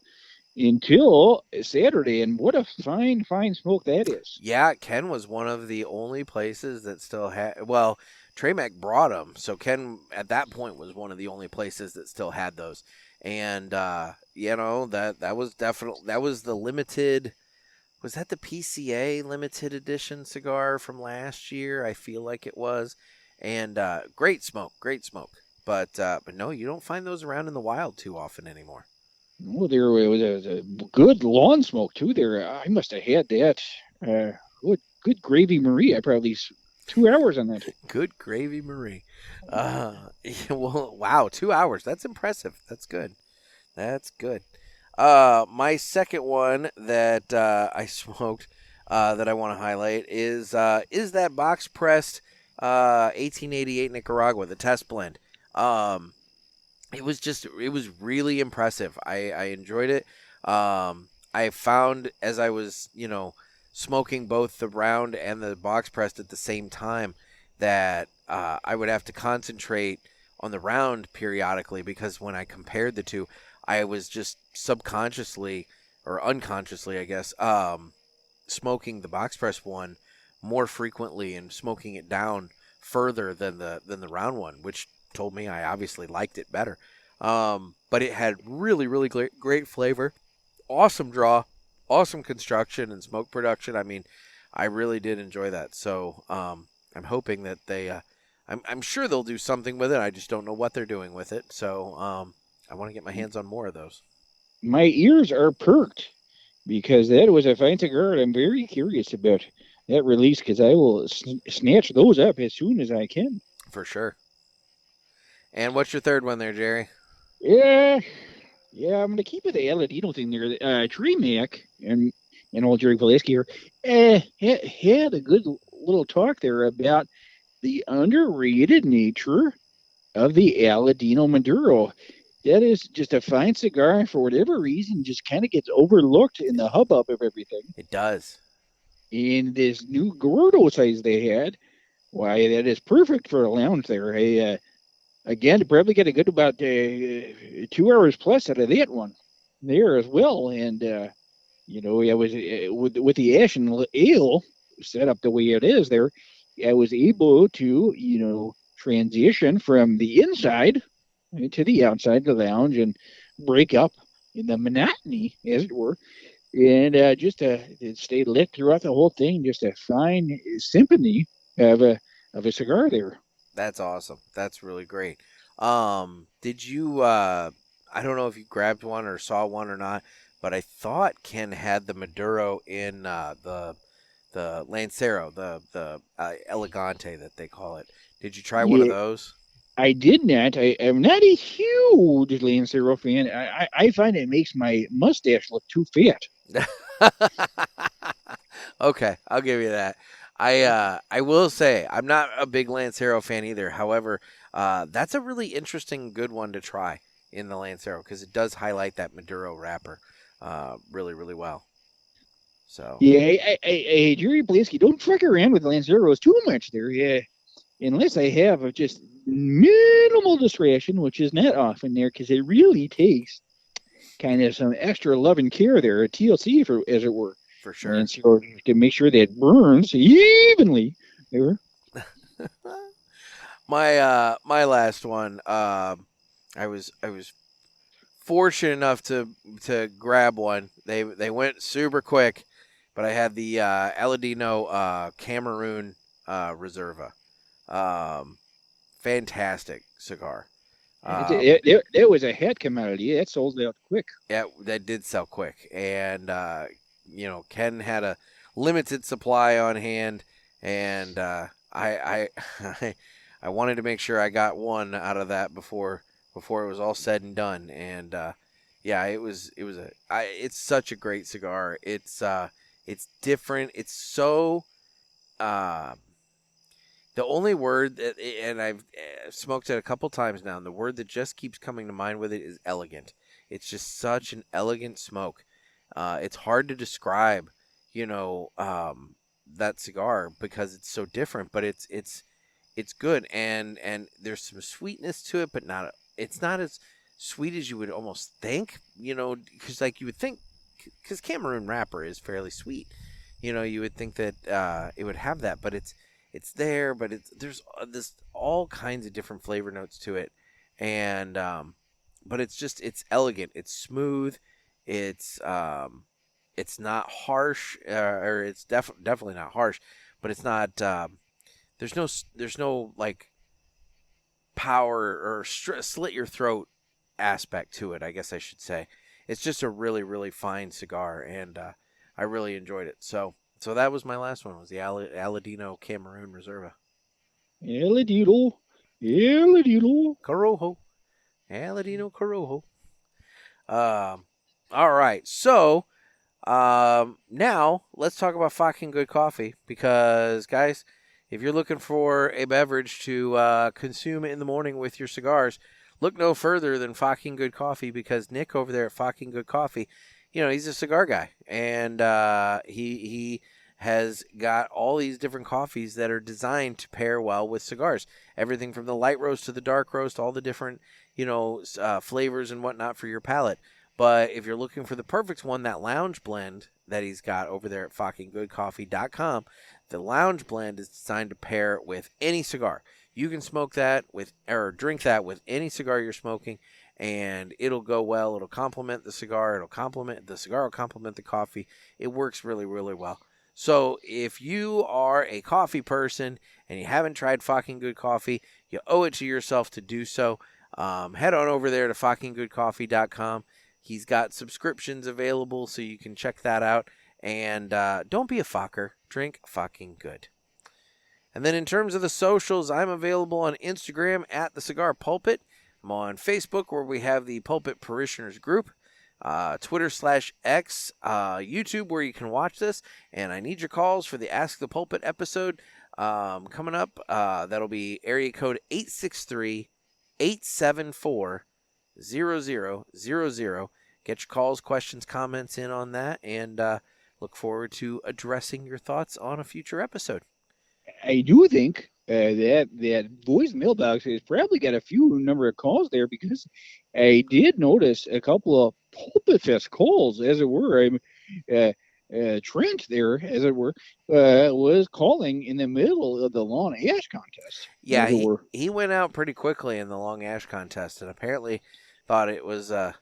until Saturday, and what a fine smoke that is. Yeah, Ken was one of the only places that still had, well, Tramac brought them, so Ken at that point was one of the only places that still had those. And that was definitely, that was the limited, was that the PCA limited edition cigar from last year? I feel like it was. And great smoke. But no, you don't find those around in the wild too often anymore. Oh, there was a good lawn smoke too there. I must have had that. Good gravy Marie. I probably 2 hours on that. Good gravy Marie. Well, wow, 2 hours. That's impressive. That's good. My second one that I smoked that I want to highlight is that box pressed 1888 Nicaragua, the test blend. It was really impressive. I enjoyed it. I found as I was, smoking both the round and the box pressed at the same time that I would have to concentrate on the round periodically, because when I compared the two, I was just subconsciously or unconsciously, I guess, smoking the box press one more frequently and smoking it down further than the round one, which told me I obviously liked it better. But it had really great flavor, awesome draw, awesome construction and smoke production. I mean, I really did enjoy that. So I'm hoping that they I'm sure they'll do something with it. I just don't know what they're doing with it. So I want to get my hands on more of those. My ears are perked because that was a fine cigar, and I'm very curious about that release, because I will snatch those up as soon as I can. For sure. And what's your third one there, Jerry? Yeah, I'm going to keep with the Aladino thing there. Tremac and old Jerry Pulaski here had a good little talk there about the underrated nature of the Aladino Maduro. That is just a fine cigar, for whatever reason, just kind of gets overlooked in the hubbub of everything. It does. In this new Gordo size they had, why, that is perfect for a lounge there. Again, probably get a good about 2 hours plus out of that one there as well. And, I was with the Ash and Ale set up the way it is there, I was able to, transition from the inside to the outside, the lounge, and break up in the monotony, as it were. And just it stayed lit throughout the whole thing. Just a fine symphony of a cigar there. That's awesome. That's really great. Did you, I don't know if you grabbed one or saw one or not, but I thought Ken had the Maduro in the Lancero, the Elegante that they call it. Did you try one of those? I did not. I am not a huge Lancero fan. I find it makes my mustache look too fat. Okay, I'll give you that. I will say I'm not a big Lancero fan either. However, that's a really interesting, good one to try in the Lancero, because it does highlight that Maduro wrapper really well. So yeah, Jerry Pulaski, don't truck around with Lanceros too much there. Yeah, unless I have just minimal discretion, which is not often there, because it really takes kind of some extra love and care there, a TLC, as it were. for sure. And so to make sure that it burns evenly there. My last one, I was fortunate enough to grab one. They went super quick, but I had the Aladino Cameroon Reserva. Fantastic cigar. There was a head commodity that sold out quick. Yeah, that did sell quick, and Ken had a limited supply on hand, and I wanted to make sure I got one out of that before it was all said and done, and it's such a great cigar. It's different. It's so the only word that, and I've smoked it a couple times now, and the word that just keeps coming to mind with it is elegant. It's just such an elegant smoke. It's hard to describe, that cigar because it's so different, but it's good, and there's some sweetness to it, but it's not as sweet as you would almost think, because like you would think, because Cameroon wrapper is fairly sweet, you would think that it would have that, but it's there, but there's all kinds of different flavor notes to it, and but it's elegant, it's smooth, it's not harsh, or it's definitely not harsh, but it's not. There's no like power or slit your throat aspect to it, I guess I should say. It's just a really, really fine cigar, and I really enjoyed it. So that was my last one, was the Aladino Cameroon Reserva. Aladino Corojo. Aladino Corojo. All right, so now let's talk about fucking good coffee, because, guys, if you're looking for a beverage to consume in the morning with your cigars, look no further than fucking good coffee, because Nick over there at fucking good coffee, he's a cigar guy, and he has got all these different coffees that are designed to pair well with cigars. Everything from the light roast to the dark roast, all the different, flavors and whatnot for your palate. But if you're looking for the perfect one, that lounge blend that he's got over there at fuckinggoodcoffee.com, the lounge blend is designed to pair with any cigar. You can smoke that or drink that with any cigar you're smoking, and it'll go well. It'll complement the cigar. The cigar will complement the coffee. It works really, really well. So if you are a coffee person and you haven't tried fucking good coffee, you owe it to yourself to do so. Head on over there to fuckinggoodcoffee.com. He's got subscriptions available, so you can check that out. And don't be a fucker. Drink fucking good. And then in terms of the socials, I'm available on Instagram at the Cigar Pulpit. I'm on Facebook, where we have the Pulpit Parishioners group. Twitter/X, YouTube, where you can watch this. And I need your calls for the Ask the Pulpit episode coming up. That'll be area code 863-874-0000. Get your calls, questions, comments in on that, and look forward to addressing your thoughts on a future episode. I do think that voice mailbox has probably got a few number of calls there, because I did notice a couple of PulpitFest calls, as it were. Trent there, as it were, was calling in the middle of the Long Ash contest. Yeah, he went out pretty quickly in the Long Ash contest, and apparently thought it was the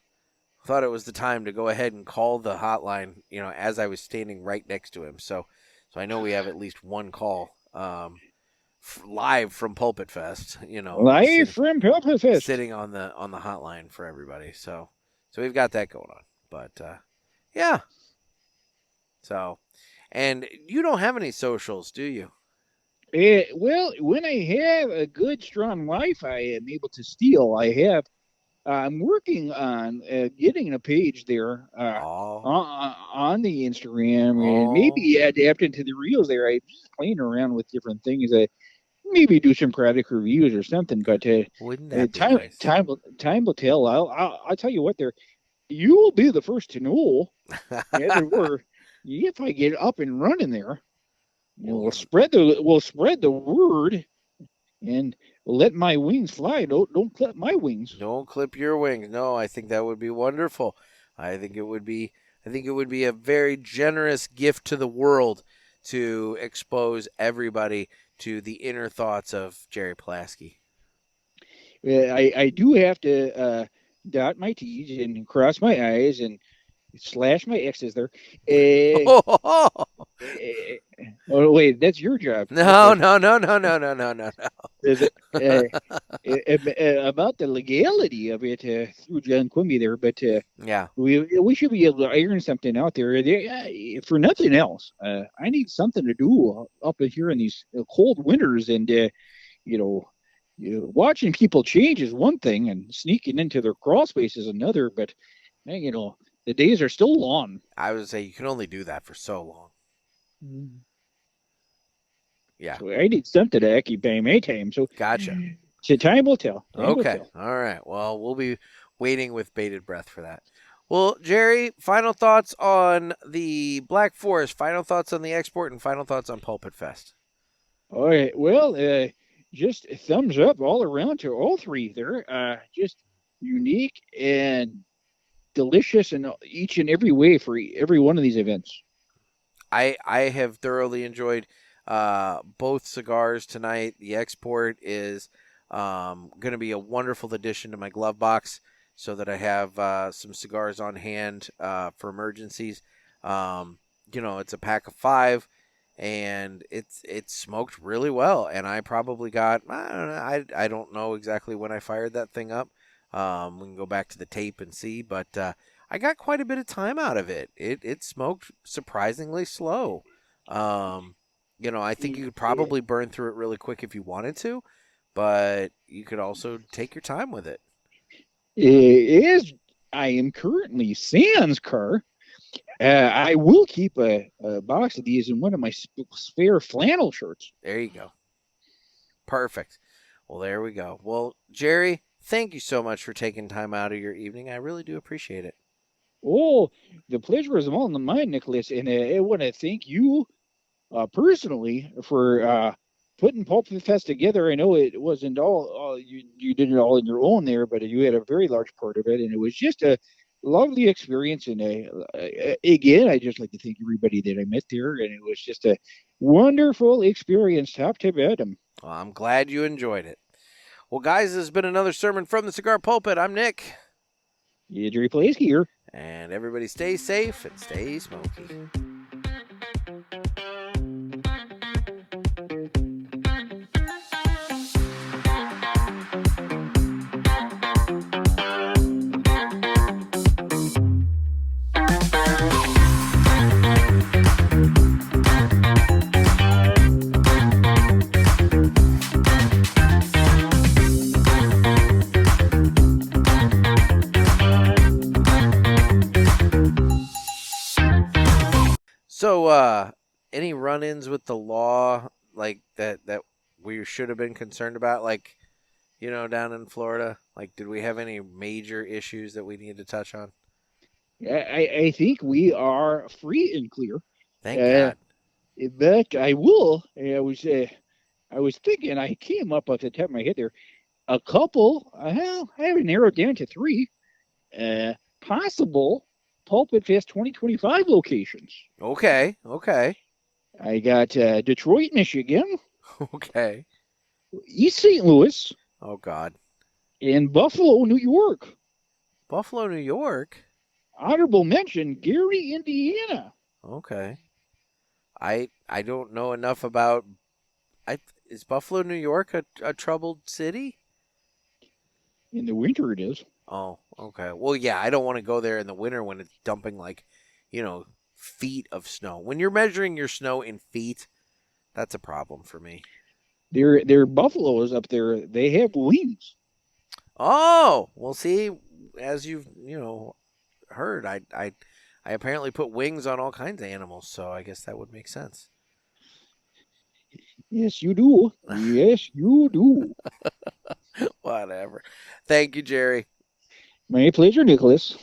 time to go ahead and call the hotline, as I was standing right next to him. So I know we have at least one call live from PulpitFest, live from PulpitFest, sitting on the hotline for everybody. So we've got that going on. But yeah. So, and you don't have any socials, do you? Well, when I have a good strong Wi-Fi I'm able to steal, I'm working on getting a page there on the Instagram, and maybe adapting to the reels there. I'm just playing around with different things. Maybe do some product reviews or something. But wouldn't that be nice? Time will tell. I'll tell you what. You will be the first to know, as it were, if I get up and running there. We'll spread the word, and let my wings fly. Don't clip my wings. Don't clip your wings. No, I think that would be wonderful. I think it would be I think it would be a very generous gift to the world to expose everybody to the inner thoughts of Jerry Pulaski. I do have to dot my T's and cross my I's and slash my X's there. Oh, wait, that's your job. No. Is it, about the legality of it through John Quimby there, but Yeah. we should be able to iron something out there. For nothing else, I need something to do up here in these cold winters, and watching people change is one thing, and sneaking into their crawl space is another. But the days are still long. I would say you can only do that for so long. Yeah. So I need something to occupy my time. So Gotcha. So time will tell. Okay. All right. Well, we'll be waiting with bated breath for that. Well, Jerry, final thoughts on the Black Forest, final thoughts on the export, and final thoughts on PulpitFest. All right. Well, just thumbs up all around to all three there. Just unique and delicious in each and every way for every one of these events. I have thoroughly enjoyed both cigars tonight. The export is going to be a wonderful addition to my glove box so that I have some cigars on hand for emergencies. It's a pack of 5, and it's smoked really well. And I probably got, I don't know exactly when I fired that thing up. We can go back to the tape and see, but I got quite a bit of time out of it. It smoked surprisingly slow. I think you could probably burn through it really quick if you wanted to, but you could also take your time with it. I am currently sans car. I will keep a box of these in one of my spare flannel shirts. There you go. Perfect. Well, there we go. Well, Jerry, thank you so much for taking time out of your evening. I really do appreciate it. Oh, the pleasure is all mine, Nicholas. And I want to thank you personally for putting PulpitFest together. I know it wasn't all you did it all on your own there, but you had a very large part of it. And it was just a lovely experience. And again, I just like to thank everybody that I met there. And it was just a wonderful experience, top to bottom. Well, I'm glad you enjoyed it. Well, guys, this has been another sermon from the Cigar Pulpit. I'm Nick. JRE Pulaski here. And everybody stay safe and stay smoky. So, any run-ins with the law like that we should have been concerned about, like, down in Florida? Like, did we have any major issues that we need to touch on? I think we are free and clear. Thank God. But I will. I was thinking. I came up off the top of my head there. A couple. I have it narrowed down to 3. Possible PulpitFest 2025 locations. Okay. I got Detroit, Michigan. Okay. East St. Louis. Oh, God. And Buffalo, New York. Buffalo, New York? Honorable mention, Gary, Indiana. Okay. I don't know enough about... Is Buffalo, New York a troubled city? In the winter it is. Oh, okay. Well, yeah, I don't want to go there in the winter when it's dumping feet of snow. When you're measuring your snow in feet, that's a problem for me. Their buffaloes up there, they have wings. Oh, well, see, as you've heard, I apparently put wings on all kinds of animals, so I guess that would make sense. Yes, you do. Yes, you do. Whatever. Thank you, Jerry. My pleasure, Nicholas.